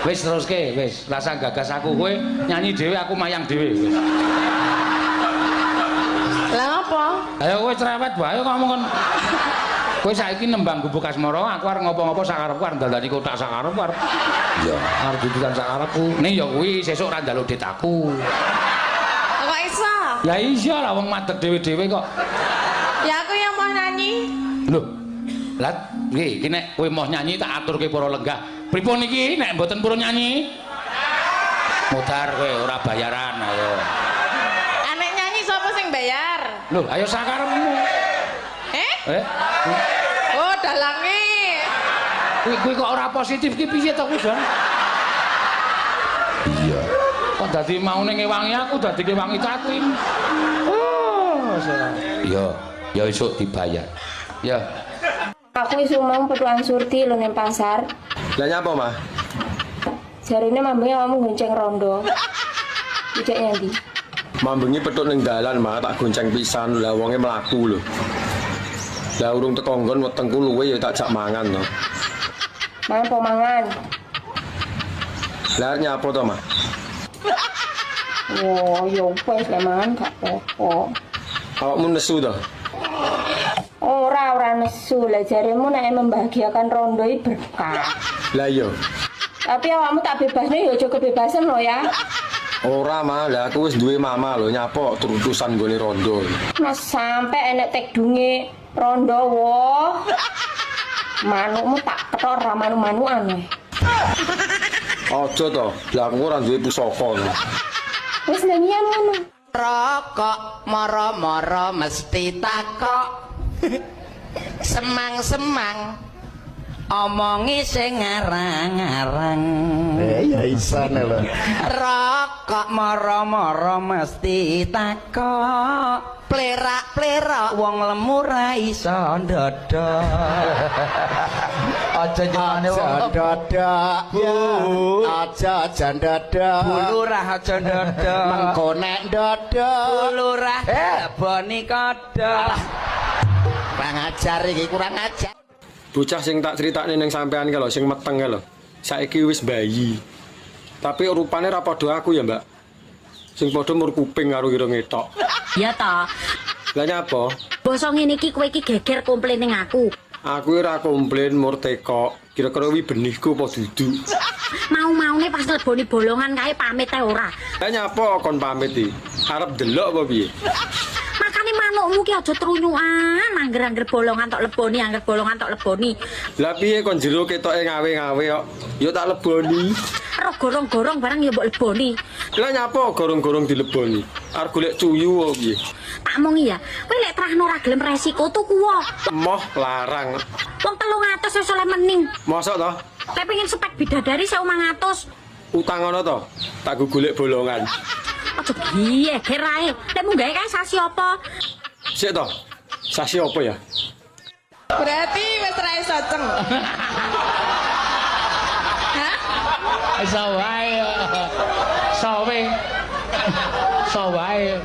wis teruske wis rasa gagas aku kowe nyanyi dhewe aku mayang dhewe wis lah ngopo ayo kowe cerewet wae kok ngomong kowe saiki nembang gubuk asmara aku arep ngopo-ngopo sak karepku arep ndandani kotak sak karepku arep iya arep dudukan sak karepku ning ya kuwi sesuk ra njaluk dit aku kok iso ya iya lah wong madeg dhewe-dhewe kok. Ya aku yang mau nyanyi. Lho. Lah iki nek kowe mau nyanyi tak aturke para lenggah. Pripun iki nek mboten purun nyanyi? Mutar kowe ora bayaran ayo. Anek nyanyi sapa sing bayar? Lho, ayo sakarepmu. Oh, dalange. Kuwi kok ora positif ki piye to kuwi, Jon? Iya. Kok dadi maune ngewangi aku dadi ngewangi cakuin. Oh, ya esuk dibayar. Ya. Aku isu mau petuan surti lo neng pasar. Lah nyapa, Mah? Jarine mambengi kamu gonceng rondo. Ijek nyanti. Mambengi petut ning dalan, Mah, tak gonceng pisan lah wonge mlaku lho. Lah urung teko nggon wetengku luwe ya tak jak mangan to. Mangan po mangan. Lah nyapa to, Mah? Oh, yo wis mangan gak apa-apa. Awakmu nesu to? Ora nesu lah jaremu nek membahagiakan rondo iki berkah. Lah iya. Tapi awakmu tak bebasne ya aja kebebasan lo ya. Ora mah, lah aku wis duwe mama lho nyapa terutusan gone rondo. Mas sampe enek tekdunge rondo woh. Manukmu tak ketor ra manu-manuan wae. Aja to, lah aku ora duwe pusaka. Wis nyanyian ngono. Rokok moro-moro mesti takok. Semang-semang omongi sing ngarang-ngarang. Ya isane lho. Rokok moro-moro mesti takok. Plerak-plerak wong lemu ra iso ndodok. Aja nyane wong ndodok. Aja ndodok. Bulurah aja ndodok. Mengko nek ndodok. Bulurah leboni kodhok. Kurang ajar iki, kurang ajar. Bocah sing tak critakne ning sampean ki lho, sing meteng ki lho. Saiki wis bayi. Tapi rupane ra padha aku ya, Mbak. Sing padha mur kuping karo ireng etok. Ya ta. Lah nyapa? Basa ngene iki kowe iki geger komplain ning aku. Aku ora komplain mur tekok. Kira-kira wi benihku apa dudu. Mau-maune pas leboni bolongan kae pamit ae ora. Lah nyapa kon pamit iki? Arep delok apa piye? Makane manukmu ki aja trunyukan, angger-angger bolongan tok leboni, angger bolongan tok leboni. Lah piye kon jero ketoke ngawe-ngawe kok. Ya tak leboni. Ro gorong-gorong barang ya mbok leboni. Lah nyapa gorong-gorong dileboni? Arep golek cuyu apa piye? Tak mongi ya, kowe lek trahno ora gelem resiko tuku wae. Moh larang. Wong 300 wis oleh mening. Mosok to? Lek pengen spek bidadari 1.500. Utang ngono to? Tak golek bolongan. Aja piye kerae. Lek munggahe kae sasi apa? Sik to. Sasi apa ya? Berarti wis ra iso ceng. Hah? Iso wae. Sawe. Sawae.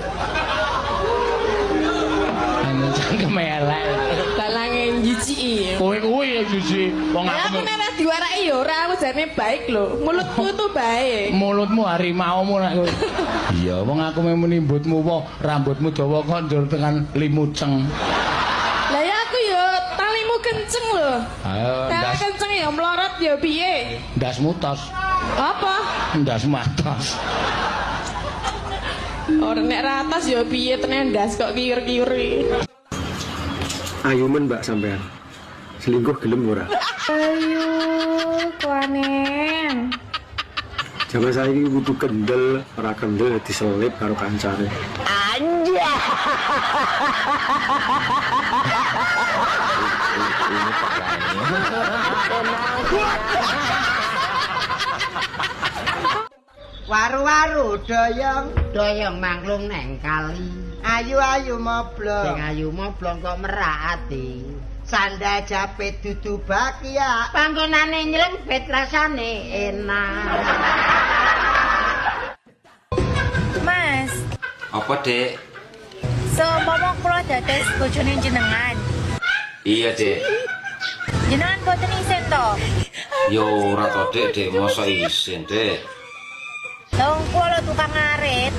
Anu kemelek. Dalange njijiki. Kowe kuwi ya jiji. Wong aku nek diwaraki ya ora, aku jane baik lho. Mulutku tuh baik. Mulutmu harimaumu nek kowe. Iya, wong aku mung nimbutmu apa rambutmu dawa kok njur tekan limuceng. Lah ya aku ya talimu kenceng lho. Ayo, ndas kenceng ya mlorot ya piye? Ndasmu tos. Apa? Ndasmu atos. Ora nek ratas ya piye tenan ndas kok kiur-kiuri. Ayo men Mbak sampean. Selingkuh gelem ora? Ayo, kuanen. Jaman saiki kudu kendel, ora kendel diselip karo kancane. Anja. Waru-waru doyong manglung neng kali. Ayu-ayu moblong. Sing ayu moblong kok merati. Sanda japit dudu bakia. Panggonane nylempit rasane enak. Mas, Apa, Dek? seumpama kula dados bojone jenengan. Iya, Dek. Jenengan boten isin to? Yo ora to, Dek, mosok isin, Dek. Lah wong kula tukang ngarit.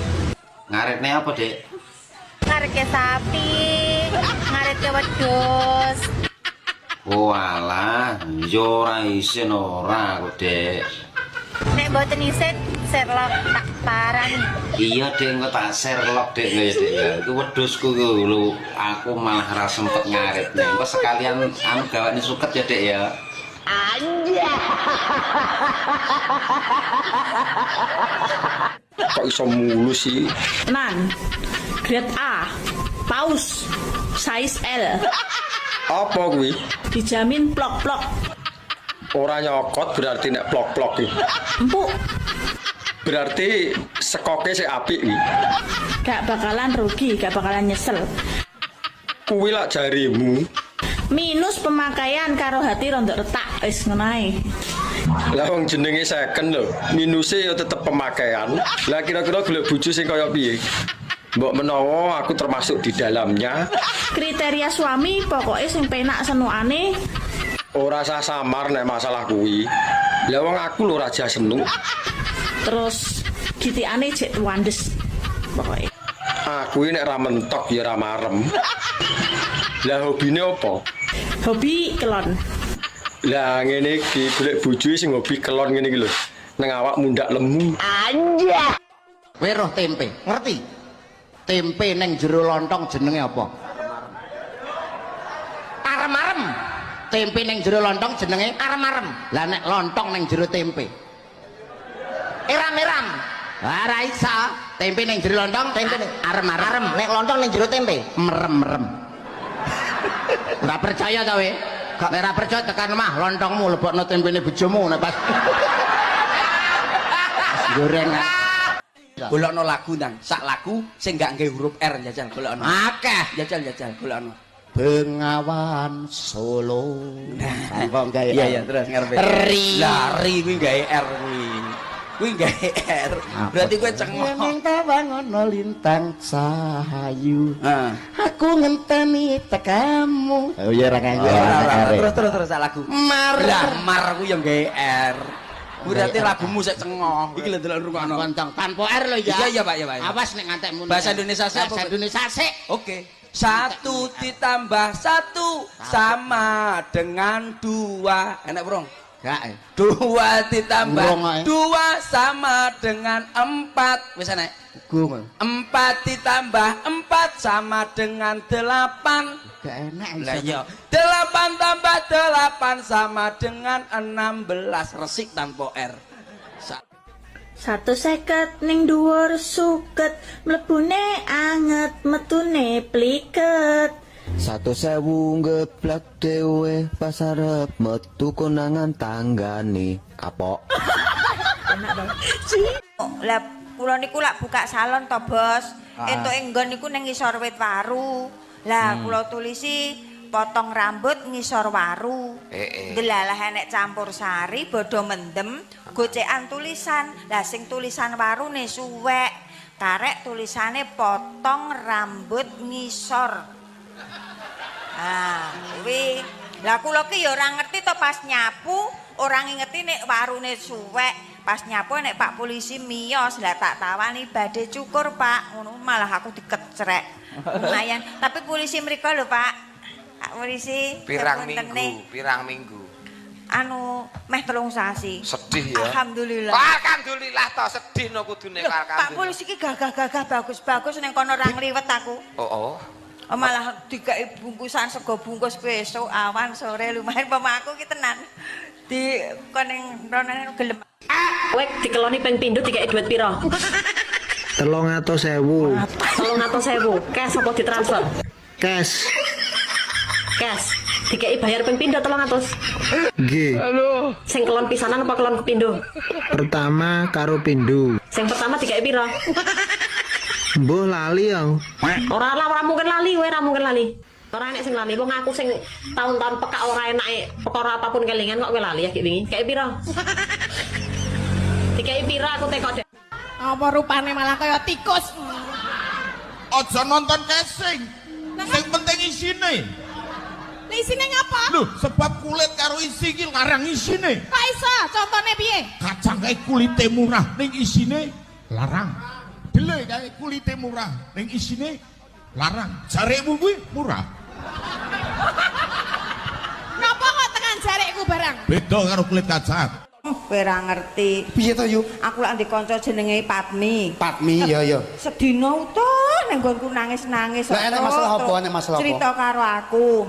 Ngaritne apa, Dek? Ngaritke sapi, ngaritke wedhus. Walah, yo ora isin ora kok, Dek. Nek boten isin, Sherlock tak parani. Iya, Dek, engko tak Sherlock, Dek, ya, Dek. Ya, iku wedhusku ku lho, aku malah ora sempet ngaritne. Engko sekalian anu gawane suket ya, Dek ya. Anja. Kok iso mulu sih? Nan, grade A, paus, size L. Apa kuwi? Dijamin plok-plok. Ora nyokot berarti nek plok-plok iki. Empuk. Berarti sekoke sik apik iki. Gak bakalan rugi, gak bakalan nyesel. Kuwi lak jarimu. Minus pemakaian karo hati rondok retak wis ngono. Lah wong jenenge second lho, minuse ya tetep pemakaian. Lah kira-kira golek bojo sing kaya piye? Mbok menawa aku termasuk di dalamnya. Kriteria suami pokoknya sing penak senukane. Ora usah samar nek masalah kuwi. Lah wong aku lho raja senuk. Terus gitikane jek wandes pokoknya. Aku nek ra mentok ya ra marem. Lah hobine apa? Hobi kelon. Lah ngene iki golek bojo sing hobi kelon ngene iki lho. Nang awak mundak lemu. Anja. Kowe roh tempe, ngerti? Tempe neng jero lontong jenenge apa? Arem-arem. Tempe neng jero lontong jenenge arem-arem. Lah nek lontong neng jero tempe. Eram-eram. Lah ra iso. Tempe neng jero lontong, tempe arem-arem. Nek lontong neng jero tempe, merem-merem. Ora percaya ta we? Nek ora percaya tekan omah lontongmu lebokno tempene bojomu nek pas goreng. Golekno lagu nang, sak lagu sing gak nggae huruf R jajal golekno. Akeh Jajal golekno. Bengawan Solo. Nah, gawe. Iya terus ngarepe. Lari kuwi gawe R kuwi. Kuwi gawe R. Berarti kowe cengok. Ning tawangono lintang sahayu. Aku ngenteni tekamu. Oh iya ra kanggo. Terus sak lagu. Mar kuwi yang gawe R. Berarti lagumu sik cengok. Iki lho delok rungokno. Kontong tanpa R lho ya. Iya Pak. Awas nek ngantekmu. Bahasa Indonesia sik apa? Bahasa Indonesia sik. Oke. 1 ditambah 1 sama dengan 2. Enak, Bro? Gak. 2 ditambah 2 sama dengan 4. Wis enak. 4 ditambah 4 sama dengan 8. Gak enak. Lah iya. 8 tambah 8 sama dengan 16. Resik tanpa R. 150 ning dhuwur suket, mlebune anget, metune pliket. 1.000 geblak dhewe pas arep metu konangan tanggane kapok. Enak dong. Lah kula niku lak buka salon to, Bos. Entuk enggon niku ning ngisor wit waru. Lah kula tulisi potong rambut ngisor waru. Delalah enek campur sari, bodo mendem, gocekan tulisan. Lah sing tulisan warune suwek, karek tulisane potong rambut ngisor. Kuwi. Lah kula ki ya ora ngerti to pas nyapu, ora ngerti nek warune suwek. Pas nyapu nek Pak polisi miyos, lah tak tawani badhe cukur, Pak. Ngono malah aku dikecrek. Lumayan, tapi polisi mriko lho, Pak. Pak polisi pirang minggu anu meh 3 sasi. Sedih ya. Alhamdulillah. Alhamdulillah to sedih no kudune Pak polisi ki gagah-gagah bagus-bagus ning kono ra ngliwet aku. Oh. Malah dikai bungkusan sego bungkus besok awan sore lumayan pama aku ki tenan. Di koning rono gelem. Kowe dikeloni ping pindho dikai duit pira? 300.000. 300.000. Cash apa ditransfer? Cash. Dikai bayar ping pindho 300. Nggih. Sing kelon pisanan apa kelon kepindho? Pertama karo pindho. Sing pertama dikai pira? Mbuh lali ya. Ora mungkin lali, kowe ora mungkin lali. Ora enek sing lali, wong aku sing tahun-tahun pekak ora enake perkara apapun kelingan kok kowe lali ya ki wingi. Kayak pira? Dikai pira aku tekok dek. Apa rupane malah kaya tikus. Aja nonton casing. Sing penting isine. Lah isine ngapa? Lho, sebab kulit karo isi iki larang isine. Kok iso? Contone piye? Kacang kae kulite murah ning isine larang. Dele kae kulite murah ning isine larang. Jarekmu kuwi murah. Napa kok tekan jarekku barang? Beda karo kulit kacang. Kowe ora ngerti. Piye to yu? Aku lak ndek kanca jenenge Patmi. Patmi ya. Sedina utuh ning nggonku nangis-nangis. Lah enek masalah apa? Enek masalah apa? Cerita karo aku.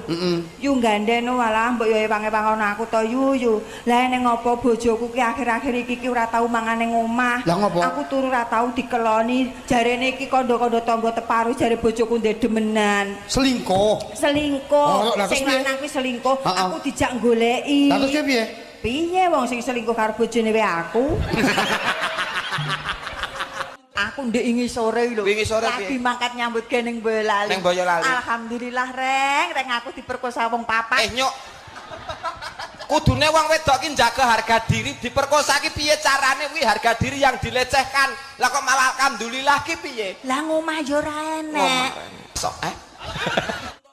Yu gandeno walah mbok yo ewang-ewang aku to yu. Lah ning ngopo bojoku ki akhir-akhir iki ora tau mangan ning omah. Lah ngopo? Aku turu ora tau dikeloni. Jarene iki kandha-kandha tangga teparu jare bojoku ndek demenan. Selingkuh. Sing lanang kuwi selingkuh. Aku dijak goleki. Lah terus piye? Piye wong sing selingkuh karo bojone wae aku? Aku ndek wingi sore lho. Lagi mangkat nyambut ge ning Boyolali. Ning Boyolali. Alhamdulillah reng aku diperkosa wong papat. Nyuk. Kudune wong wedok ki njaga harga diri, diperkosa ki piye carane kuwi harga diri yang dilecehkan. Lah kok malah alhamdulillah ki piye? Lah ngomah yo ora enek. Sok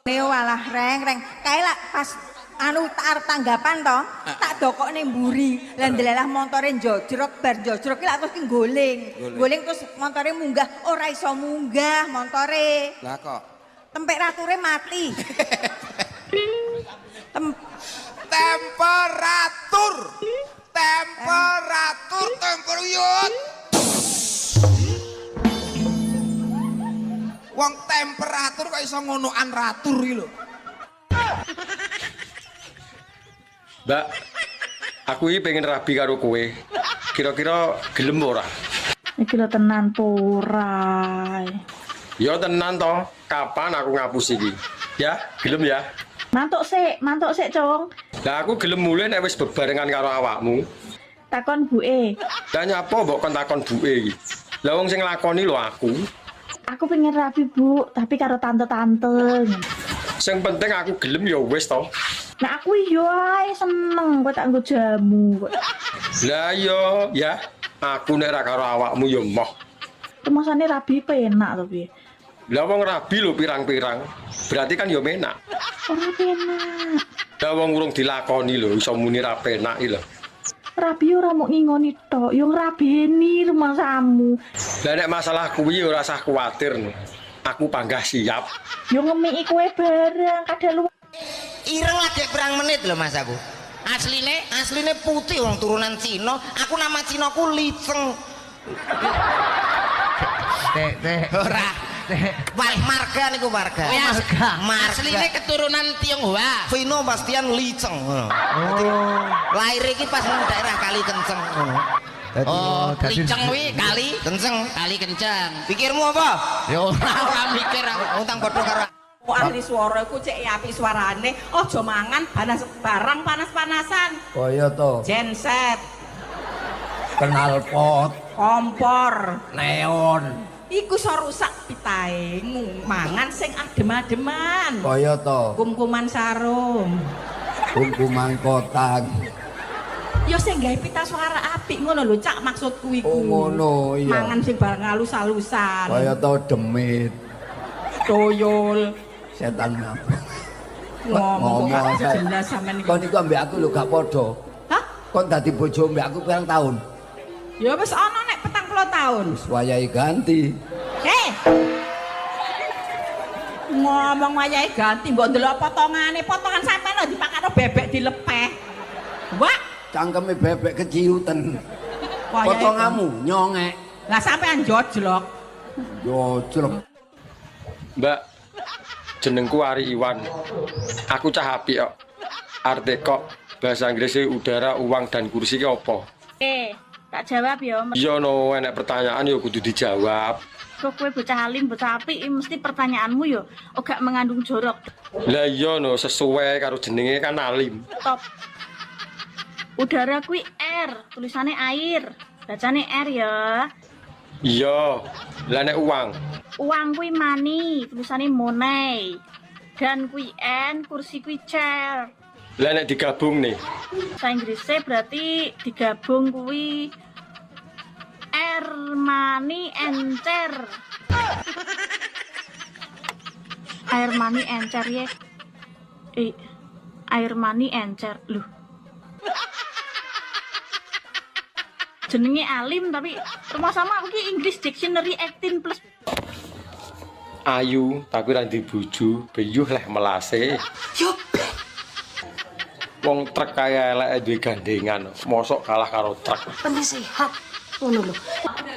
Walah reng kae lak pas anu arep tanggapan to, tak dokokne mburi. Lah ndelalah montore njojrok bar njojrok ki lak terus nggoling. Nggoling terus montore munggah, ora iso munggah montore. Lah kok temperature mati. Temperuyut. Wong temperatur kok iso ngonoan ratur iki lho. Mbak, aku ini pengen rabi karo kowe. Kira-kira gelem ora? Iki lho tenan purai. Ya tenan toh. Kapan aku ngapus iki? Ya, gelem ya? Mantuk sik, Cung. Lah aku gelem mulai nek wis bebarengan karo awakmu. Takon buke. Lah nyapa mbok kon takon buke iki? Lah wong sing nglakoni lho aku. Aku pengen rapi, Bu, tapi karo tante-tante. Sing penting aku gelem ya wis to. Nah aku yo ae seneng kok tak nggo jamu kok. Lah yo ya, aku nek ra karo awakmu ya moh. Kemasane rabi penak to piye? Lah wong rabi lho pirang-pirang. Berarti kan ya menak. Ora penak. Lah wong urung dilakoni lho iso muni ra penak iki lho. Rabi ora mau ngingoni tok, yo ngrabeni rumahmu. Lah nek masalah kuwi ora usah kuwatir. Aku panggah siap. Yo ngemiki kowe bareng kadal Ireng lagi perang menit loh mas aku. Asline putih wong turunan Cina. Aku nama Cinaku Liceng. Ora. Marga niku marga. Asline keturunan Tionghoa. Vino Bastian Liceng. Lahir iki pas nang daerah Kali Kenceng ngono. Oh, Liceng kuwi Kali Kenceng. Pikirmu apa? Ya ora mikir aku utang padha karo ahli suara ku cek apik suarane, aja mangan barang panas-panasan. Kaya to. Genset, Knalpot, kompor, neon. Iku iso rusak pitahe, mangan sing adem-ademan. Kaya to. Kum-kuman sarung. Kum-kuman kotak. Ya sing gawe pita suara apik ngono lho, Cak, maksudku iku. Oh ngono, iya. Mangan sing barang halus-halusan. Kaya to demit. Toyol. Setan ngapa? Ngomong kok jelas sampean iki. Kon iku ambek aku lho gak padha. Hah? Kon dadi bojo ambek aku pirang tahun? Ya wis ana nek 40 tahun. Wis wayahe ganti. Ngomong wayahe ganti mbok ndelok potongan sampean lho dipakano bebek dilepeh. Wah, Cangkeme bebek keciuten. Potonganmu nyongek. Lah sampean jojlok. Jojlok. Mbak, jenengku Ari Iwan. Aku cah apik kok. Arte kok bahasa Inggrisnya udara, uang dan kursi ki apa? Tak jawab ya. Iya no, enek pertanyaan ya kudu dijawab. Kok kowe bocah alim, bocah apik mesti pertanyaanmu yo gak mengandung jorok. Lah iya no, sesuai karo jenenge kan alim. Top. Udara kuwi air, tulisannya air. Bacane air ya. Iya. Lah nek uang. Uang kuwi money, tulisannya money. Dan kuwi n, kursi kuwi chair. Lah nek digabung nih. Bahasa Inggrisnya berarti digabung kuwi air, money, and chair. Air, money, and chair ya. Air, money, and chair. Loh. Jenenge alim tapi rumah sama aku ki English Dictionary 18+. Ayu tapi ra ndek bojo, beyuh leh melase. Yo. Wong truk kaya elek duwe gandengan, mosok kalah karo truk. Penting sehat. Ngono lho.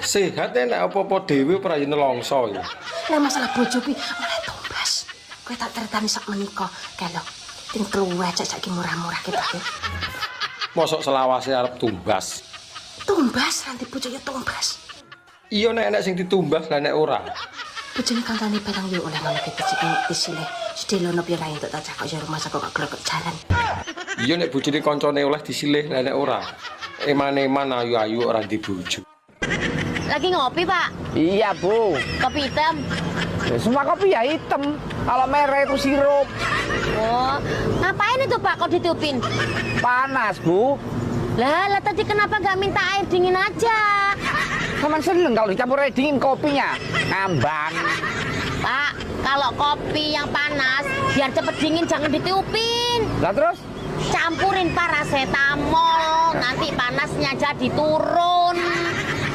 Sehat enak apa-apa dhewe ora yen nelongso ya. Lah masalah bojo kuwi oleh tumbas. Kowe tak ceritani sak menika, kelok. Ting kluwe cek iki murah-murah ki Pak. Mosok selawase arep tumbas. Tumbas nanti bojone tumbas. Iya nek enek sing ditumbas lah nek ora. Bojone kancane barang yo oleh ngono ki disilih. Sedelono piye ra entuk tak cakok yo rumah sak kok glek jalan. Iya nek bojone kancane oleh disilih lah nek ora. Eman-eman ayu-ayu ora di bojo. Lagi ngopi, Pak? Iya, Bu. Kopi hitam. Semua kopi ya hitam. Kalau merah itu sirup. Oh, ngapain itu, Pak, kok ditiupin? Panas, Bu. Lah tadi kenapa gak minta air dingin aja? Cuman seneng kalau dicampur air dingin kopinya. Ngambang. Pak, kalau kopi yang panas, biar cepet dingin jangan ditiupin. Lah terus? Campurin paracetamol, nanti panasnya jadi turun.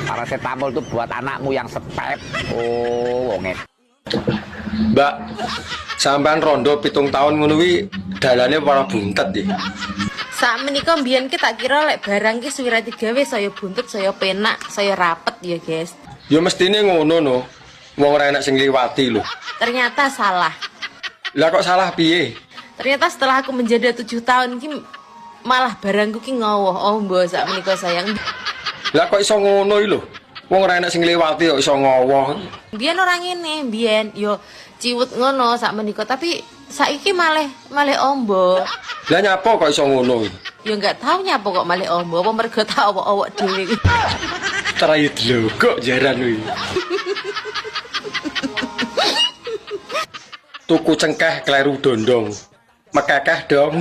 Paracetamol itu buat anakmu yang sepep. Oh, wonge. Mbak, sampean rondo 7 tahun ngono kuwi dalane para buntet iki. Sak menika mbiyen ki tak kira lek barang ki suwira digawe saya buntut, saya penak, saya rapet ya, guys. Ya mestine ngono no. Wong ora enak sing liwati lho. Ternyata salah. Lah kok salah piye? Ternyata setelah aku menjadi 7 tahun ki malah barangku ki ngowoh. Oh, mbok sak menika sayang. Lah kok iso ngono iki lho. Wong ora enak sing liwati kok iso ngowoh. Biyen orang ini, biyen yo ciwut ngono sak menika, tapi saiki malih ombo. Lah nyapa kok iso ngono? Ya enggak tahu nyapa kok malih ombo, apa mergo tak awak-awak dhewe iki. Terayu dlogok jaran kuwi. Tuku cengkeh kleru dondong. Mekekeh dong.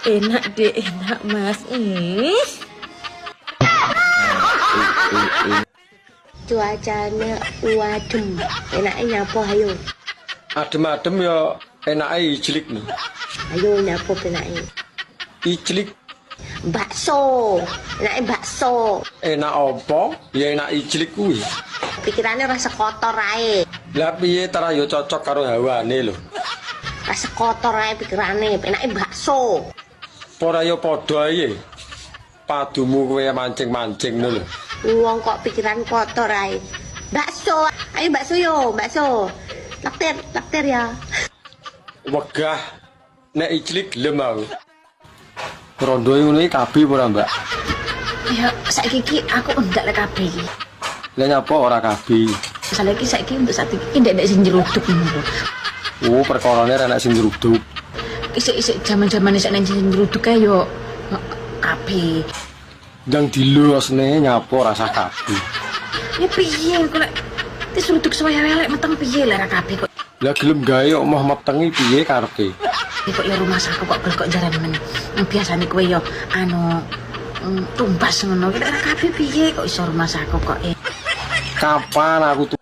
Enak deh, enak Mas. Cuacanya wadem. Enaknya nyapo ayo. Adem-adem ya enake ijlik nih. Ayo nyapo enaknya. Ijlik bakso. Enaknya bakso. Enak apa? Ya enak ijlik kuwi. Pikirannya rasa kotor ae. Lah piye tara yo cocok karo hawane lho. Rasa kotor ae pikirane, enaknya bakso. Ora yo padha ae. Padumu kowe mancing-mancing lho. Wong kok pikiran kotor ae. Bakso. Ayo bakso yo, bakso. Laktir ya. Wegah nek ijlik gelem aku. Rondo ngono iki kabeh ora, Mbak? Ya saiki iki aku ndak lek kabeh iki. Lah nyapa ora kabeh? Saiki untuk saat iki ndak sing jeruduk ngono. Oh, perkarane ana sing jeruduk. Isik jaman-jaman isik nang sing jeruduk kae yo kabeh. Ndang dilosne nyapa rasa kabeh. Ya piye kok lek diseruduk suwaya elek meteng piye lek kabeh kok. Lah gelem gawe kok moh metengi piye karepe? Kok ya rumah saku kok jaran men. Biasane kowe yo tumbas ngono. Lek kabeh piye kok iso rumah saku kok. Kapan aku tuh?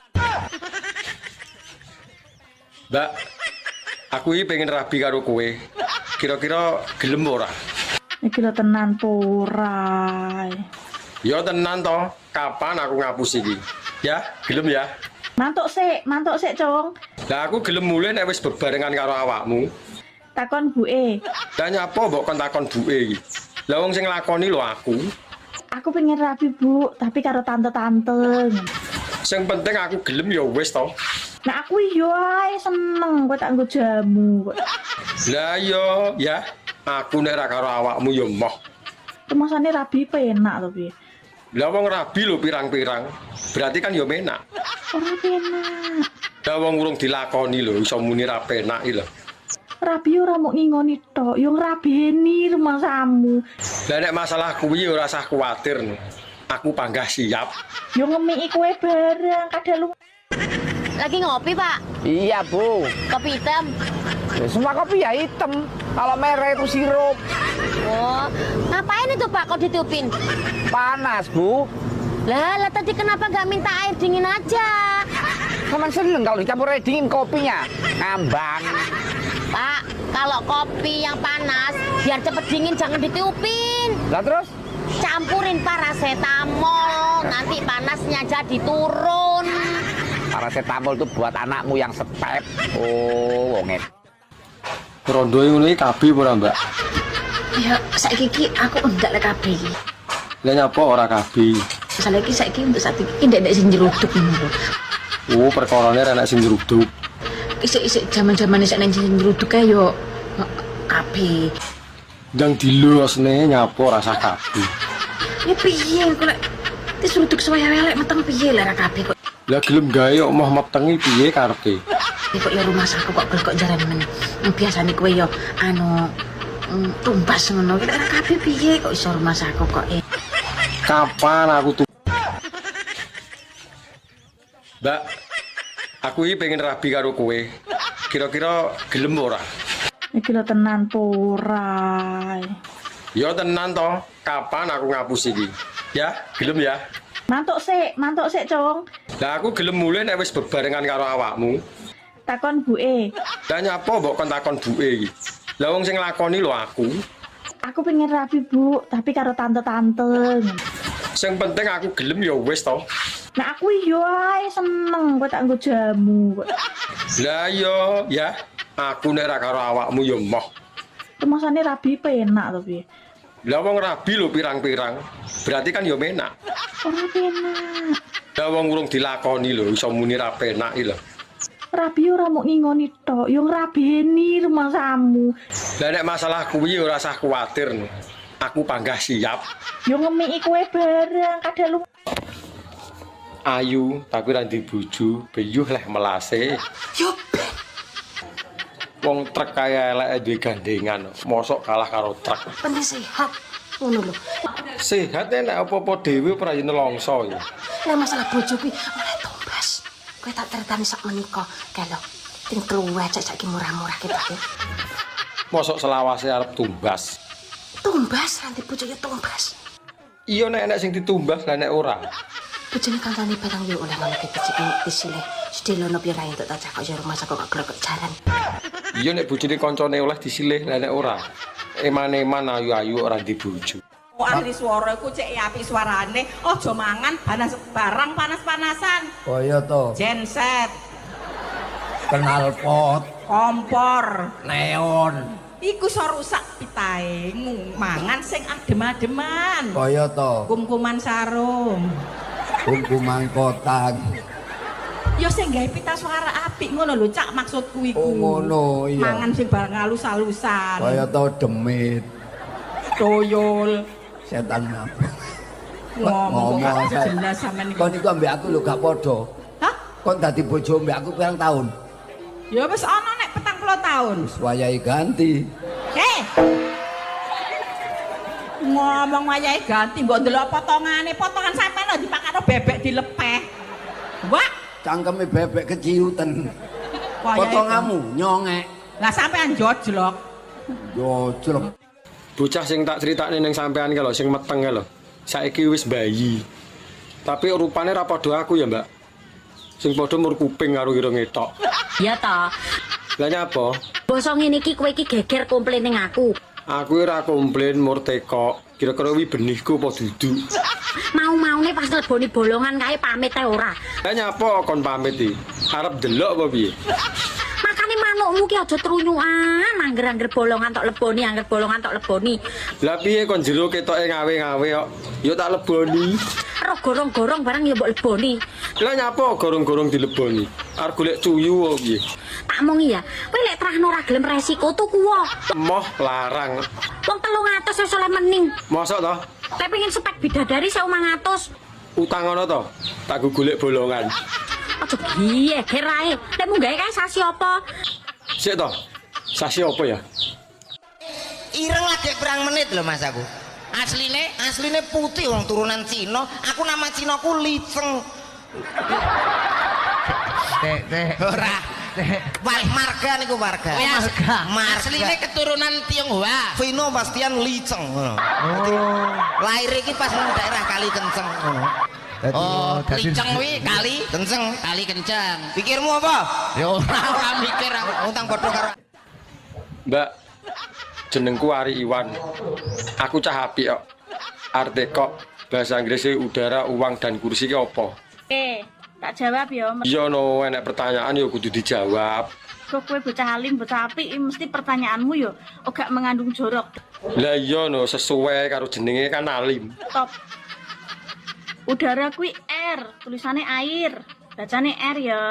Mbak, aku iki pengen rabi karo kowe. Kira-kira gelem ora? Iki lho tenan ora. Ya tenan to. Kapan aku ngapus iki? Ya, gelem ya. Mantuk sik, Cung. Lah aku gelem mulih nek wis bebarengan karo awakmu. Takon buke. Lah nyapa mbok kon takon buke iki? Lah wong sing nglakoni lho aku. Aku pengen rabi, Bu, tapi karo tante-tante. Sing penting aku gelem ya wis to. Nah aku yo ae seneng kok tak nggo jamu kok. Lah yo ya, aku nek ra karo awakmu yo moh. Rumasane rabi penak to piye? Lah wong rabi lho pirang-pirang. Berarti kan yo menak. Ora penak. Lah wong urung dilakoni lho iso muni ra penak iki lho. Rabi ora mung ngingoni tok, yo ngrabeni rumasamu. Lah nek masalah kuwi ora usah kuwatir. Aku panggah siap. Yo ngemiki kowe bareng kadal. Lagi ngopi, Pak? Iya, Bu. Kopi hitam. Semua kopi ya hitam. Kalau merah itu sirup. Oh, ngapain itu, Pak, kok ditiupin? Panas, Bu. Lah tadi kenapa nggak minta air dingin aja? Kamu seneng kalau dicampur air dingin kopinya. Ngambang. Pak, kalau kopi yang panas, biar cepet dingin jangan ditiupin. Lah terus? Campurin paracetamol, nanti panasnya jadi turun. Paracetamol itu buat anakmu yang sepep. Oh, wonget. Rondo ngono iki kabeh ora, Mbak? Ya saiki iki aku ndak lek kabeh iki. Lah nyapa ora kabeh? Saiki untuk saat iki ndak sing jeruduk ngono. Oh, perkarane ana sing jeruduk. Isik jaman-jaman isik nang sing jeruduk kae yo kabeh. Ndang dilosne nyapa rasa kabeh. Ya piye kok lek diseruduk suwaya elek meteng piye lek kabeh kok. Lah gelem gawe kok moh metengi piye karepe? Kok ya rumah saku kok jaran men. Biasane kowe yo tumbas ngono. Lek kabeh piye kok iso rumah saku kok. Kapan aku tuh? Mbak, aku iki pengen rabi karo kowe. Kira-kira gelem ora? Iki lho tenan ora. Ya tenan to. Kapan aku ngapus iki? Ya, gelem ya. Mantuk sik, Cung. Lah aku gelem mulih nek wis bebarengan karo awakmu. Takon buke. Lah nyapa mbok kon takon buke iki? Lah wong sing nglakoni lho aku. Aku pengen rabi, Bu, tapi karo tante-tante. Sing penting aku gelem ya wis to. Nah aku yo ae seneng kok tak nggo jamu kok. Lah yo ya, aku nek ra karo awakmu ya moh. Rumasane rabi penak to piye? Lah wong rabi lho pirang-pirang. Berarti kan ya menak. Ora penak. Lah wong urung dilakoni lho iso muni ra penak iki lho. Rabi ora mung ngingoni tok, yo ngrabeni rumasamu. Lah nek masalah kuwi ora usah kuwatir. Aku panggah siap. Yo ngemiki kowe bareng kadal. Ayu tapi ra ndek bojo, beyuh leh melase. Yo, Wong trek kaya elek duwe gandengan, mosok kalah karo trek. penting sehat. Ngono lho. Sehat nek apa-apa dhewe ora yen nelongso ya. Lah masalah bojo kuwi oleh tumbas. Kowe tak ceritani sak menika, kalau ting kluwe cek saiki murah-murah ki Pak. Mosok selawase arep tumbas. Tumbas nanti bojo ya tumbas. Iya nek enek sing ditumbas lah nek ora. Bojone kancane barang yo oleh ngono ki disilih. Sedelono pira entuk tak cakok yo rumah sakok glek jalan. Iya nek bojone kancane oleh disilih lah nek ora. Eman-eman ayu-ayu ora di bojo. Ahli swara iku cek apik suarane, aja mangan barang panas-panasan. Kaya to. Genset, Knalpot, kompor, neon. iku iso rusak pitahe. Mangan sing adem-ademan. Kaya to. Kumkuman sarung. Kumkuman kotak. Ya sing gawe pita suara apik ngono lho, Cak, maksudku iku. Oh ngono, iya. Mangan sing barang halus-halusan. Kaya to demit, Toyol. setan apa? Ngomong kok gak jelas sampean iki. Kon iku ambek aku lho gak padha. Hah? Kon dadi bojo ambek aku pirang tahun? Ya wis ana nek 40 tahun. Wis wayahe ganti. Ngomong wayahe ganti mbok ndelok potongan sampean lho dipakano bebek dilepeh. Wah, Cangkeme bebek keciuten. Wayahe Potonganmu nyongek. lah sampean jojlok. Jojlok. Bocah sing tak critakne ning sampean ki lho sing meteng ki lho. Saiki wis bayi. Tapi rupane ra padha aku ya, Mbak. Sing padha mur kuping karo irung etok. Ya ta. Lah nyapa? Basa ngene iki kowe iki geger komplain ning aku. Aku ora komplain mur tekok. Kira-kira wi benihku apa dudu. Mau-maune pas leboni bolongan kae pamit ae ora. Lah nyapa kon pamit iki? Arep delok apa piye? Makane manukmu ki aja trunyukan, angger-angger bolongan tok leboni, angger bolongan tok leboni. Lah piye kon jero ketoke ngawe-ngawe kok. Ya tak leboni. Ro gorong-gorong barang ya mbok leboni. Lah nyapa gorong-gorong dileboni? Arep golek cuyu apa piye? Tak mongi ya, kowe lek trahno ora gelem resiko tuku wae. Moh larang. Wong 300 wis oleh mening. Mosok to? Lek pengen spek bidadari 1.500. Utang ngono to? Tak golek bolongan. Aja geger ae. Lek mung gawe kae sasi apa? Sik to. Sasi apa ya? Ireng lagi perang menit loh mas aku. Asline putih wong turunan Cina. Aku nama Cinaku Liceng. Ora. Marga niku marga. Asline keturunan Tionghoa. Vino Bastian Liceng. Lahir iki pas nang daerah Kali Kenceng ngono. Oh, Liceng wi kali kenceng. Pikirmu apa? Ya ora mikir aku utang padha karo. Mbak, jenengku Ari Iwan. Aku cah apik kok. Arte kok bahasa Inggrisnya udara, uang dan kursi ki apa? Tak jawab ya. Iya no, enek pertanyaan ya kudu dijawab. Kok kowe bocah alim, bocah apik, mesti pertanyaanmu yo gak mengandung jorok. Lah iya no, sesuai karo jenenge kan alim. Top. Udara kuwi air, tulisannya air. Bacane air ya.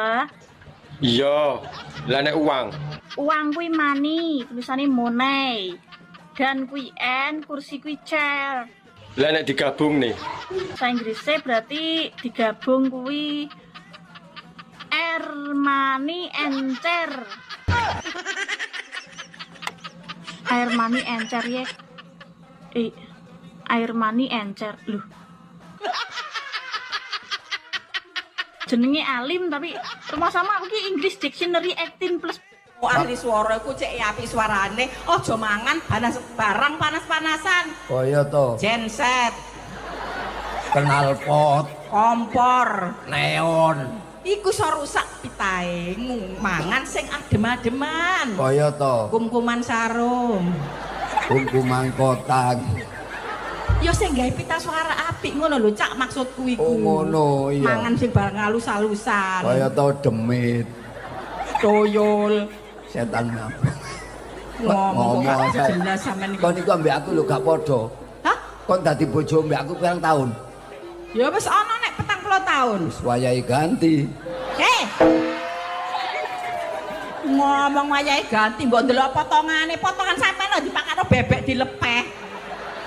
Iya. Lah nek uang. Uang kuwi money, tulisannya money. Dan kuwi n, kursi kuwi chair. Lah nek digabung nih. Bahasa Inggrisnya berarti digabung kuwi air, money, and chair. Air, money, and chair ya. Air, money, and chair. Loh. Jenenge alim tapi rumah sama aku ki English Dictionary 18+. Ahli swara iku cek apik suarane, aja mangan barang panas-panasan. Kaya to. Genset, Knalpot, kompor, neon. iku iso rusak pitahe. Mangan sing adem-ademan. Kaya to. Kumkuman sarung. Kumkuman kotak. Ya sing gawe pita suara apik ngono lho, Cak, maksudku iku. Oh ngono, iya. Mangan sing barang halus-halusan. Kaya to demit, Toyol. setan apa? Ngomong kok gak jelas sampean iki. Kon iku ambek aku lho gak padha. Hah? Kon dadi bojo ambek aku pirang tahun? Ya wis ana nek 40 tahun. Wis wayahe ganti. Ngomong wayahe ganti mbok ndelok potongan sampean lho dipakano bebek dilepeh.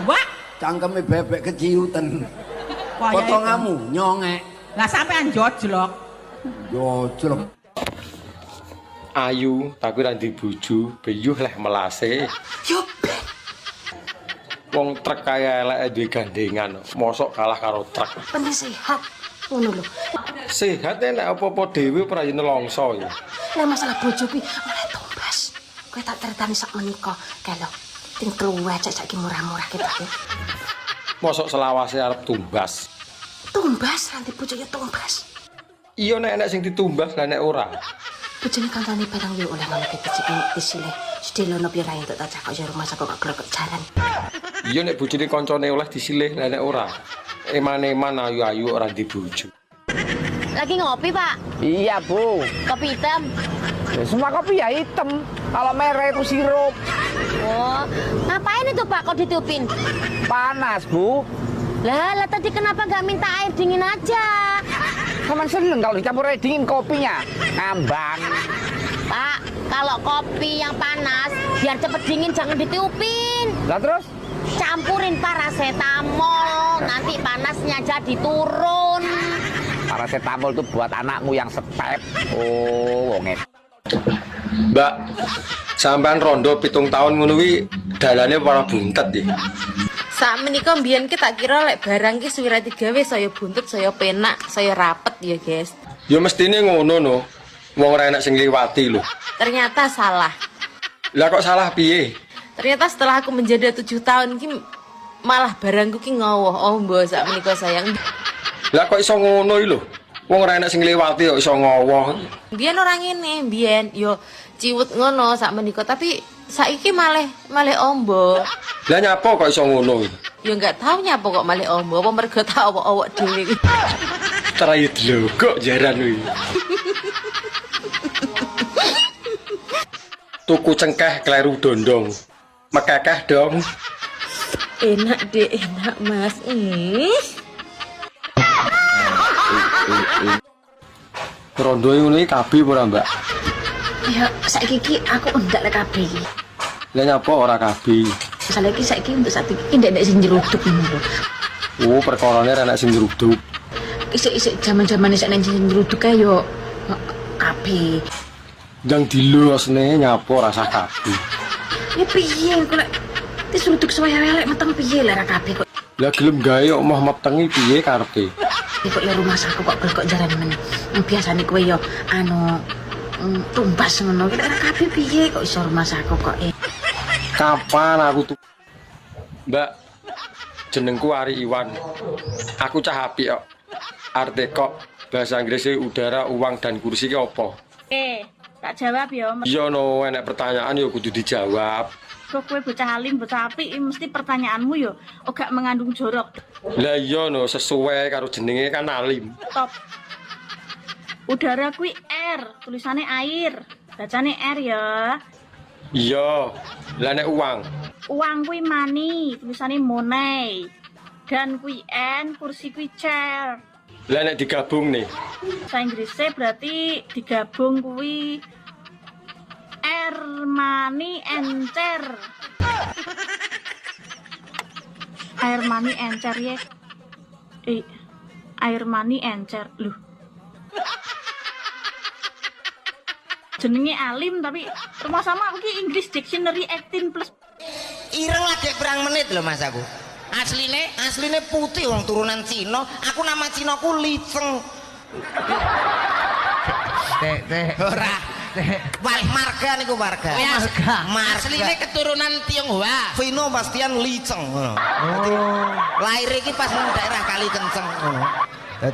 Wah, Cangkeme bebek keciuten. Wayahe Potonganmu nyongek. Lah sampean jojlok. Jojlok. Ayu tapi ra ndek bojo, beyuh leh melase. Yo Wong trek kaya eleke duwe gandengan, mosok kalah karo trek. penting sehat. Ngono lho. Sehat nek apa-apa dhewe ora yen nelongso ya. Lah masalah bojo kuwi oleh tumbas. Kowe tak ceritani sak menika, kelo. Ting kluwe saiki murah-murah gitu. Mosok selawase arep tumbas. Tumbas nanti bojo ya tumbas. Iya nek enek sing ditumbas lah nek ora. Bojone kancane barang yo oleh ngono iki disilih. Sedelono pira entuk tak cakok yo rumah sak kok glekek jaran. Iya nek bojone kancane oleh disilih lah nek ora. Eman-eman ayu-ayu ora di bojo. Lagi ngopi, Pak? Iya, Bu. Kopi hitam. Ya, semua kopi ya hitam. Kalau merah itu sirup. Oh, ngapain itu, Pak, kok ditiupin? Panas, Bu. Lah tadi kenapa nggak minta air dingin aja? Kamu seneng kalau dicampur air dingin kopinya. Ngambang. Pak, kalau kopi yang panas, biar cepet dingin jangan ditiupin. Lah terus? Campurin paracetamol, nanti panasnya jadi turun. Paracetamol itu buat anakmu yang step. Oh, wonge. Mbak, sampean rondo 7 tahun ngono kuwi dalane para buntet ya. Sak menika mbiyen ki tak kira lek barang ki suwira digawe saya buntut, saya penak, saya rapet ya, guys. Ya mestine ngono no. Wong ora enak sing liwati lho. Ternyata salah. Lah kok salah piye? Ternyata setelah aku menjadi 7 tahun ki malah barangku ki ngowoh. Oh, mbok sak menika sayang. Lah kok iso ngono iki lho. Wong ora enak sing liwati kok iso ngowoh. Biyen ora ngene, biyen yo ciwut ngono sak menika, tapi saiki malih ombo. Lah nyapa kok iso ngono iki? Ya enggak tahu nyapa kok malih ombo, apa mergo tak awak-awak dhewe. Terayu dlogok jaran kuwi. Tuku cengkeh kleru dondong. Mekekeh dong. Enak deh, enak Mas. Rondo ngono iki kabeh ora, Mbak? Ya saiki iki aku ndak lek kabeh iki. Lah nyapa ora kabeh? Saiki saiki untuk saat iki ndak sing jeruduk ngono lho. Oh, perkarane ora enak sing jeruduk. Isik-isik jaman-jamane sak nang sing jeruduk kae yo kabeh. Jang dilosne nyapa rasa kabeh. Ya piye kok lek diseruduk suwe elek meteng piye lah kabeh kok. Lah gelem gawe kok mah metengi piye karepe? Kok ya rumah saku kok jaran men. Biasane kowe yo tumbas ngono. Kira kabeh piye kok iso rumah saku kok Kapan aku tuh? Mbak, jenengku Ari Iwan. Aku cah apik kok. Arte kok bahasa Inggrisnya udara, uang dan kursi ki apa? Tak jawab ya. Iya no, enak pertanyaan yo kudu dijawab. Kok kowe bocah alim, bocah apik mesti pertanyaanmu yo ora mengandung jorok. Lah iya no, sesuai karo jenenge kan alim. Top. Udara kuwi air, tulisannya air. Bacane air ya. Iya. Lah nek uang. Uang kuwi money, tulisannya money. Dan kuwi n, kursi kuwi chair. Lah nek digabung nih. Bahasa Inggrisnya berarti digabung kuwi air, money, encer. Air money encer ya. Air money encer. Loh. Jenenge alim tapi rumah sama aku ki English Dictionary 18+. Ireng lagi berang menit loh mas aku. Asline putih orang turunan Cina. Aku nama Cinaku Liceng. Ora. Marga niku marga. Asline keturunan Tionghoa. Vino Bastian Liceng. Lahir iki pas nang daerah Kali Kenceng ngono.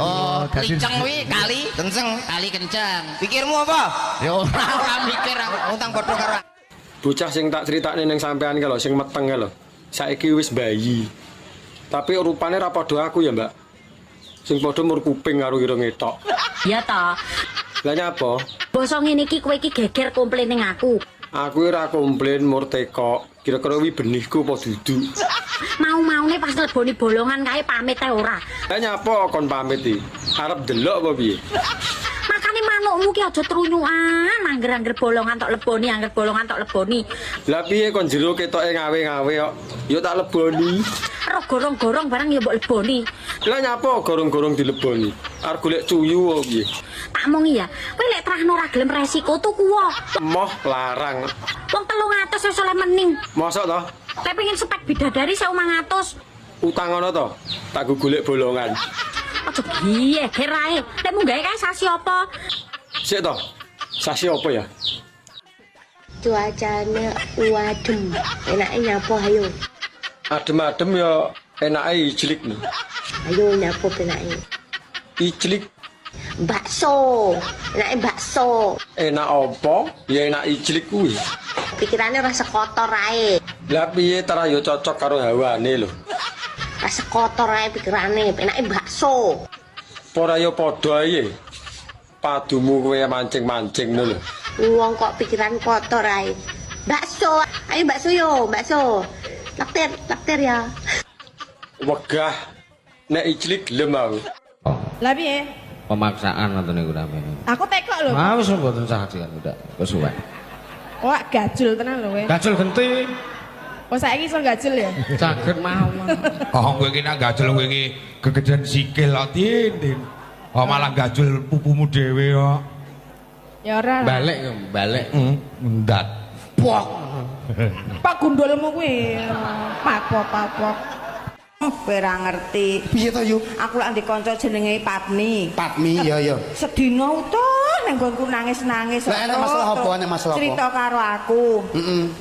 Oh, Liceng kuwi kali kenceng, kali kenceng. Pikirmu apa? Ya ora mikir aku utang padha karo. Bocah sing tak critakne ning sampean ki lho, sing meteng ki lho. Saiki wis bayi. Tapi rupane ra padha aku ya, Mbak. Sing padha mur kuping karo ireng etok. Ya ta. Lah nyapa? Basa ngene iki kowe iki geger komplain ning aku. Aku ora komplain mur teko. Kira-kira wi benihku apa dudu. Mau-maune pas leboni bolongan kae pamit ae ora. Lah nyapa kon pamit iki? Arep delok apa piye? Makane manukmu ki aja trunyukan, angger-angger bolongan tok leboni, angger bolongan tok leboni. Lah piye kon jero ketoke ngawe-ngawe kok. Ya tak leboni. Ro gorong-gorong barang ya mbok leboni. Lah nyapa gorong-gorong dileboni? Arep golek cuyu piye? Tak mong iya, kowe lek terahno ora gelem resiko tuku wae. Moh larang. Wong 300 wis oleh mening. Mosok to? Lek pengen spek bidadari 1.500. Utang ngono to? Tak golek bolongan. Aja giye kerae. Lek munggahe kae sasi apa? Sik to. Sasi apa ya? Cuacanya wadem. Enaknya nyapa ayo. Adem-adem ya enake ijlik nih. Ayo nyapa enaknya. Ijlik. Bakso. Enaknya bakso. Enak apa? Ya enak ijlik kuwi. Pikirannya rasa kotor ae. Lah piye tara ya cocok karo hawane lho. Rasa kotor ae pikirane, enaknya bakso. Ora ya padha ae. Padumu kowe mancing-mancing ngono lho. Wong kok pikiran kotor ae. Bakso. Ayo bakso yo, bakso. Laktir ya. Wegah nek ijlik gelem aku. Lah piye? Pemaksaan atau niku rame. Aku tekok lho. Ah wis mboten saksian udah kesuwen. Wah, gajul tenan lho kowe. Gajul genti. Oh, saiki iso gajul ya? Caget mawon. Oh, kowe iki nek gajul kowe iki kegedean sikil kok Tin. Oh, malah gajul pupumu dhewe kok. Ya ora. Balik yo, balik. Ndat. Pok. Pak gundulmu kuwi. Papok. Kowe ora ngerti. Piye to Yu? Aku lak ndek kanca jenenge Patmi. Patmi ya. Sedina utuh nang nggonku nangis-nangis. Lah enak masalah apa? Enak masalah apa? Cerita karo aku.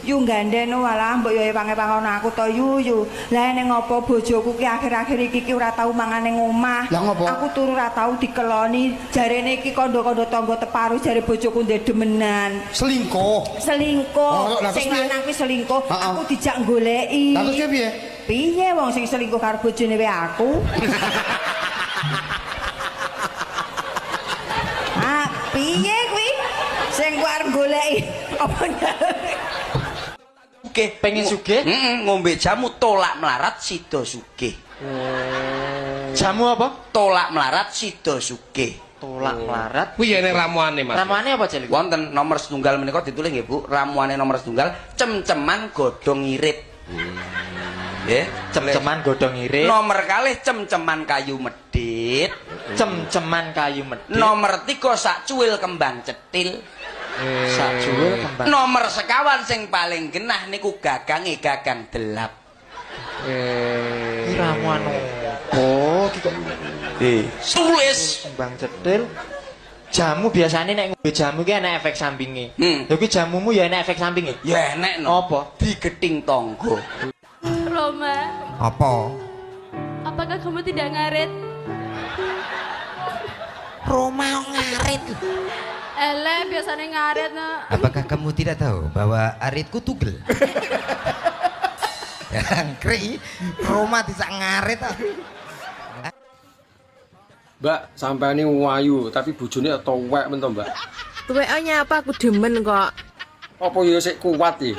Yu gandeno walah mbok yo pange-pangono aku to Yu. Lah ning ngopo bojoku ki akhir-akhir iki ora tau mangan ning omah. Lah ngopo? Aku turu ora tau dikeloni. Jarene iki kandha-kandha tangga teparu jare bojoku ndek demenan. Selingkuh. Selingkuh. Oh, lah, Sing terus piye? lanang kuwi selingkuh. Aku dijak goleki. Lah terus piye? Piye wong sing selingkuh karo bojone wae aku? Ah, piye kuwi? Sing ku arep goleki apa Sugih, pengen sugih? Ngombe jamu tolak melarat sida sugih. Jamu apa? Tolak melarat sida sugih. Tolak melarat. Kuwi nek ramuane Mas. Ramuane apa Jeli? Wonten nomor setunggal menika ditulis nggih Bu. Ramuane nomor setunggal cem-ceman godhong irit. Nggih, cem-ceman godhong irit. Nomor kalih cem-ceman kayu medhit. Cem-ceman kayu medhit. Nomor 3 sak cuwil kembang cetil. Sak cuwil kembang. Nomor sekawan sing paling genah niku gagange gagang delap. Ramuan oh iki kok. Tulis kembang cetil. Jamu biasanya nek ngombe jamu ki ana efek sampinge. Lha ki jamumu ya ana efek sampinge? Ya enek no. Apa? Digething tangga. Roma, Apa? apakah kamu tidak ngaret? Roma ngarit. Ele biasanya ngaret no. Apakah kamu tidak tahu bahwa aritku tugel? Kri, Roma tidak ngarit. Mbak, sampai ini wayu, tapi bojone tuwek men to, Mbak. Tuweknya apa aku demen kok. Apa ya sik kuat iki?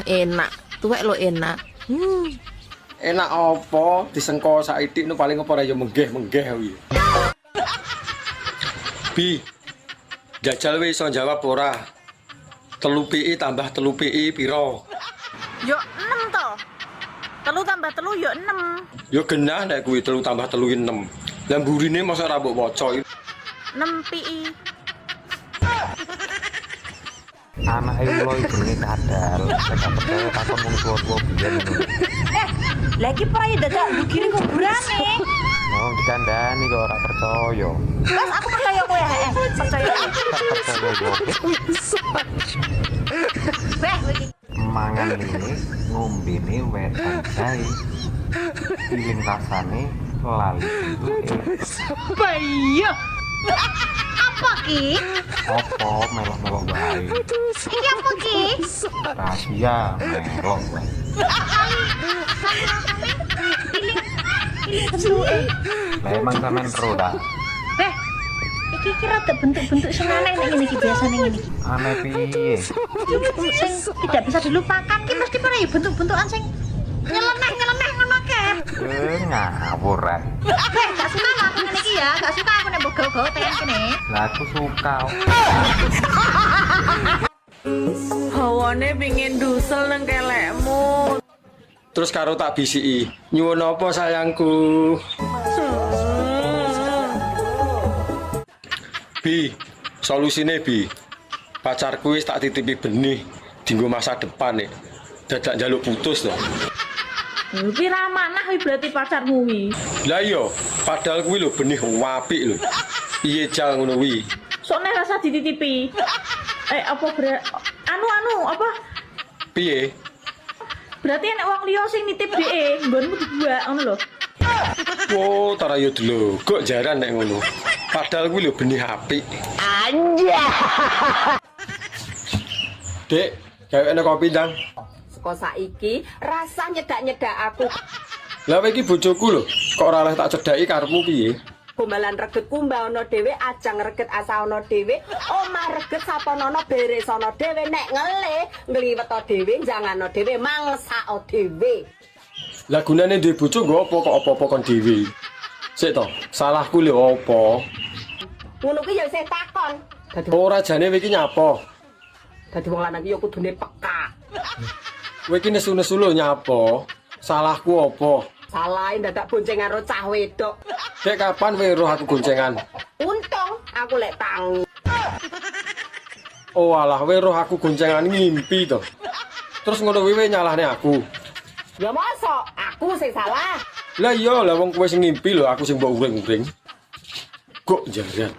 Enak. Tuwek lo enak. Enak apa? Disengko saithik nu paling apa ora ya menggeh-menggeh kuwi. Bi. Jajal wis iso jawab ora? 3 PI tambah 3 PI piro? Yo 6 to. 3 tambah 3 yo 6. Yo genah nek kuwi 3 tambah 3 6. Lah mburine mosok ora mbok waca. 6 PI. Anak kula jenenge kadal, nek percaya takon wong tuwa-tuwa biyen ngono. Lagi prayu dadak bugine kuburane. Oh, dikandani kok ora percaya. Mas aku percaya kowe percaya. Mangan ini ngombene wetan kae. Iling rasane lali. Bayo. Apa ki? Apa melok-melok wae. Iki apa ki? Rahasia melok wae. Lah emang sampean ro ta? Iki kira ada bentuk-bentuk sing aneh ning ngene iki biasane ngene iki. Aneh piye? Sing tidak bisa dilupakan ki mesti para ya bentuk-bentukan sing nyeleneh ngono ke. Ngawur ae. Gak suka aku ngene iki ya, gak suka aku nek mbok gawe-gawe tekan kene. Lah aku suka. Hawane pingin dusel nang kelekmu. Terus karo tak bisiki, nyuwun apa sayangku? Bi, solusine Bi. Pacarku wis tak titipi benih dienggo masa depan nih. Dadak njaluk putus to. Kuwi ra manah kuwi berarti pacarmu kuwi. Lah iya, padahal kuwi lho benih apik lho. Piye jal ngono kuwi? Sok nek rasa dititipi. Apa anu apa? Piye? Berarti nek wong liya sing nitip dheke, nggonmu dibuak ngono lho. Wo, tara yo delogok jaran nek ngono. Padahal kuwi lho benih apik. Anja. Dek, gawekne kopi ndang. Saka saiki rasa nyedak-nyedak aku. Lah iki bojoku lho, kok ora oleh tak cedhaki karepmu piye? Gombalan regetku mbaono dhewe, ajang reget asaono dhewe, omah reget saponono beresono dhewe, nek ngliwet dhewe, jangano dhewe, mangsao dhewe. Lah gunane duwe bojo nggo apa kok apa-apa kon dhewe? Sik to, salahku lho apa? Ngono ki ya isih takon. Ora jane kowe iki nyapa? Dadi wong lanang ki ya kudune peka. Kowe iki nesu-nesu lho nyapa? Salahku apa? Salah dadak boncengan karo cah wedok. Dek kapan kowe roh aku goncengan? Untung aku lek tangi. Oh alah kowe roh aku goncengan ngimpi to. Terus ngono kuwi nyalahne aku. Ya mosok aku sing salah. Lah iya, lah wong kowe sing ngimpi lho, aku sing mbok uring-uring. Kok jaran.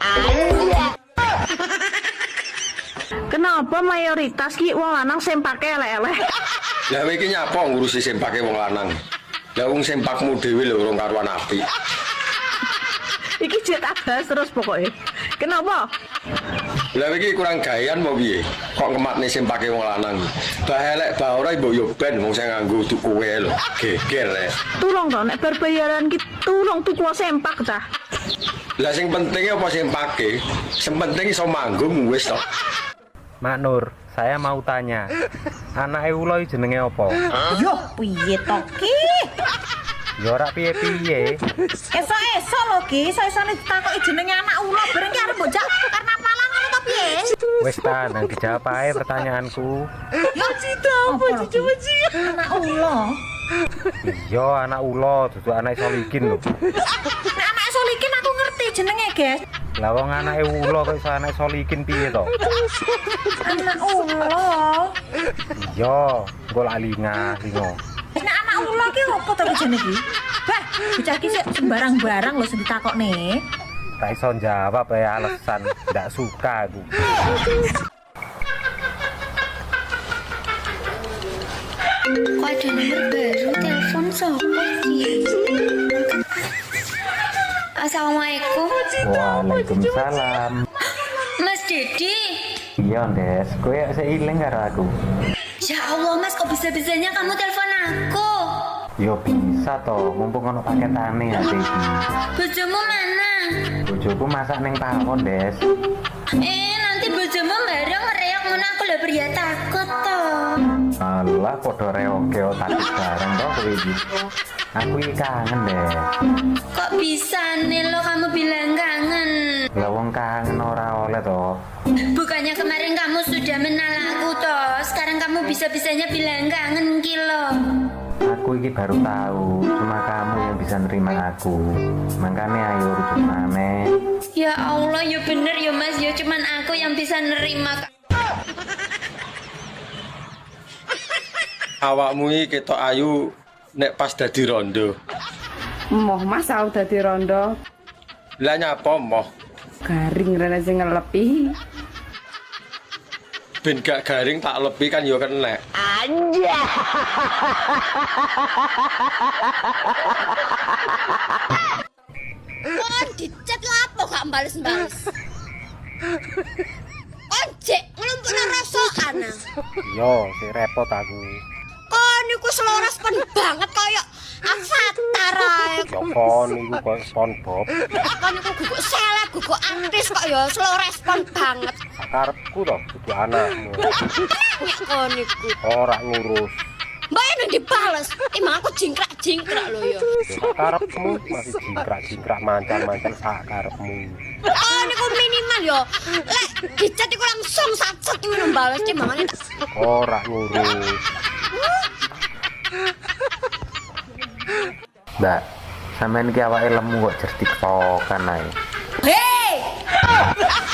Kenapa mayoritas ki wong lanang sempake elek-elek? Lah kowe iki nyapa ngurusi sempake wong lanang? Lah wong sempakmu dhewe lho urung karuan apik. Iki cetak bahas terus pokoknya. Kenapa? Lah iki kurang gawean mau piye? Kok ngematne sempake wong lanang. Bah elek bah ora mbok yo ben wong sing nganggo tuku kowe lho. Geger le. Tulung to nek berbayaran ki tulung tuku sempak ta. Lah sing penting apa sempake? Sing penting iso manggung wis to. Mak Nur, saya mau tanya. Anake Ulo jenenge apa? Yo piye to ki? Ya ora piye-piye. Esok-esok lho ki, iso-isone ditakoki jenenge anak Ulo bareng ki arep bocah karena malang ngono to piye? Wis ta, nang dijawab ae pertanyaanku. Yo cita apa cici anak Ulo? Iya, anak Ulo, dudu anak Solikin lho. Nek anak Solikin aku ngerti jenenge, guys. Lah wong anake Ulo kok iso anak Solikin piye to? Anak Ulo. Iya, engko lali lingo. Nek anak Ulo ki opo to jenenge iki? Bah, bocah ki sik sembarang-barang lho sing ditakokne. Tak iso jawab ya alasan ndak suka aku. Kok ada nomor baru telepon siapa sih? Assalamualaikum. Waalaikumsalam. Mas Dedi. Iya, Des. Kowe sik ilang karo aku. Ya Allah, Mas, kok bisa-bisanya kamu telepon aku? Yo bisa toh, mumpung ono paketane ati iki. Bojomu mana? Bojoku masak ning tawon, Des. Nanti bojomu bareng ngereok ngono aku lho ya takut toh. Alah, padha reoke takut bareng toh kowe iki. Aku iki kangen, Des. Kok bisa nih lo kamu bilang kangen? Lah wong kangen ora oleh toh. Bukannya kemarin kamu sudah menal aku toh. Sekarang kamu bisa-bisanya bilang kangen kilo. Aku iki baru tahu, cuma kamu yang bisa nerima aku. Makanya ayo rujuk maneh. Ya Allah, ya bener ya Mas, ya cuman aku yang bisa nerima. Awakmu iki ketok ayu nek pas dadi rondo. Moh Mas tau dadi rondo. Lah nyapa moh? Garing rene sing ngelepi. Ben gak garing tak lepi kan ya kenek. Anja. Kon dicet lapo gak bales-bales. Ojek ngelumpukna rasokan. Yo, si repot aku. Kon iku slow respon banget kaya avatar ae. Ya kon iku kok SpongeBob. Kon iku guguk seleb, guguk artis kok ya slow respon banget. Karepku to, kudu anakmu. Nek kon iku ora ngurus. Mbak ini dibales. Emang aku jingkrak-jingkrak loh ya. Karepmu masih jingkrak-jingkrak mancan-mancan sak karepmu. Oh, ini kok minimal yo. Lek dicat iku langsung sacet kuwi bales timbangane. Ora ngurus. Mbak, sampean iki awake lemu kok jer tiktokan ae. Hei!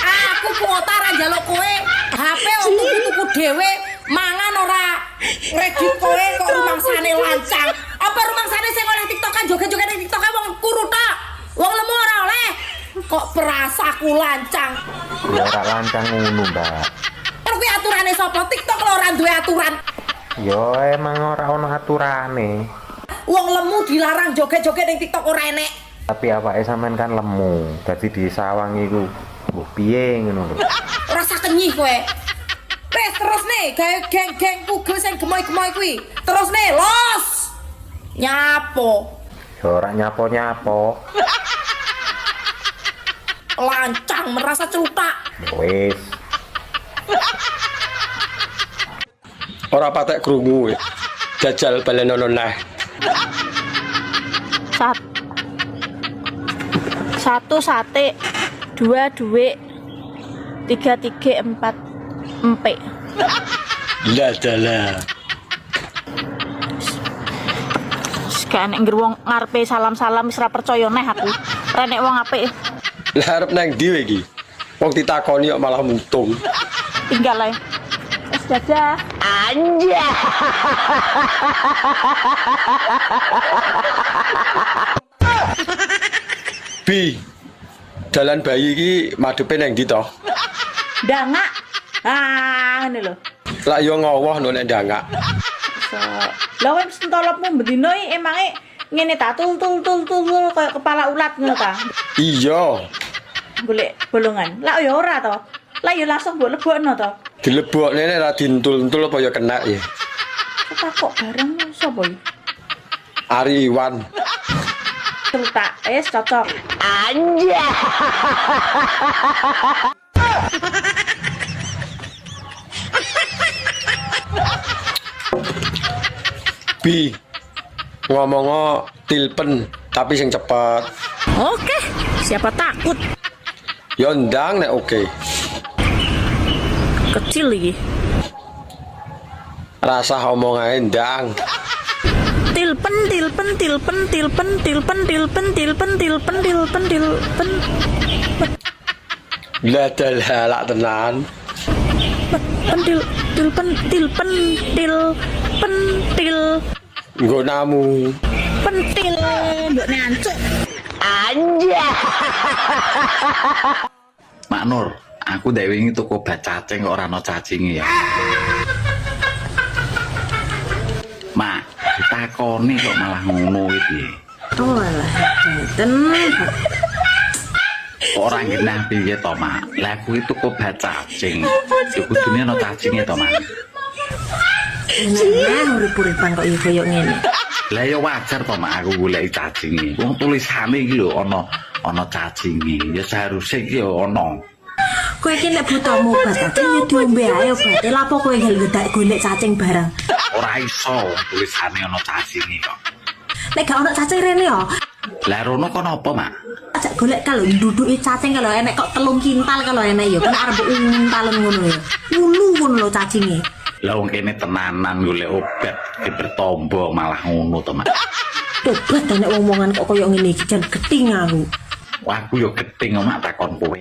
Aku kuota ra njaluk kowe. HP tuku dhewe, mangan ora kredit kowe kok rumangsane lancang. Apa rumangsane sing oleh tiktokan joget-joget ning tiktokan wong kuru tok. Wong lemu ora oleh. Kok perasaku lancang. Ya ora lancang ngono, Mbak. Terus kuwi aturane sapa? TikTok lho ora duwe aturan. Yo emang ora ono aturane. Wong lemu dilarang joget-joget ning TikTok ora enek. Tapi awake sampean kan lemu. Dadi disawang iku mbok piye ngono lho. Ora usah kenyih kowe. Wes terus nih, gawe geng-geng pugel sing gemoy-gemoy kuwi. Terus nih, los. Nyapo. Ya ora nyapo-nyapo. Lancang merasa celutak. Wis. Ora patek krungu. Jajal balenono neh. Satu sate, 2 duit, 3 4 empek. Lah dalah. Sekarang nek wong ngarepe salam-salam wis ra percaya neh aku. Ra nek wong apik Lah arep nang ndi iki? Wong ditakoni kok malah mutung. tinggal ae. Wis dadah. Anja. Bi. Dalan bayi iki madhepe nang ndi to? Ndangak. Ah, ngene lho. Lah yo ngowoh no nek ndangak. Lah wis entolopmu bendino iki emange ngene ta tul koyo kepala ulat ngono ta. Iya. Golek bolongan. Lah ya ora to. Lah ya langsung mbok lebokno to. Dilebokne nek ra dintul-entul apa ya kena ya. Takok bareng sapa iki? Ari Iwan. Celutak, cocok. Anja. Bi. Ngomong tilpen tapi sing cepet. Oke, siapa takut? Yo ndang nek oke. Kecil iki. Rasa omong ae ndang. Tilpen. Lah dalah lak tenan. Tilpen. Nggo namu. Pentil mbok nancuk. Anja. Mak Nur, aku ndek wingi tuku obat cacing kok ora ana cacinge ya. Mak, ditakoni kok malah ngono iki. Oh alah, ten. Ora genah piye to, Mak? Lah kuwi tuku obat cacing. Ya kudune ana cacinge to, Mak. Nah, urip-uripan kok koyo ngene. Lah ya wajar to, Mak, aku golek cacinge. Wong tulisane iki lho ana cacinge. Ya seharusnya iki ya ana. Kowe iki nek butuh obat cacing ya diombe ae obate. Lah apa kowe golek cacing barang? Ora iso tulisane ana cacinge kok. Nek gak ono cacing rene ya. Lah rono kono apa, Mak? Ajak golek kalau nduduki cacing kalau enek kok 3 kintal kalau enek ya. Kok arep untalen ngono ya. Ngulu ngono lho cacinge. Lah wong kene tenanan golek obat dipertombo malah ngono to, Mak. Tobat nek omongan kok koyo ngene iki jan geting aku. Wah, aku yo geting Mak takon kowe.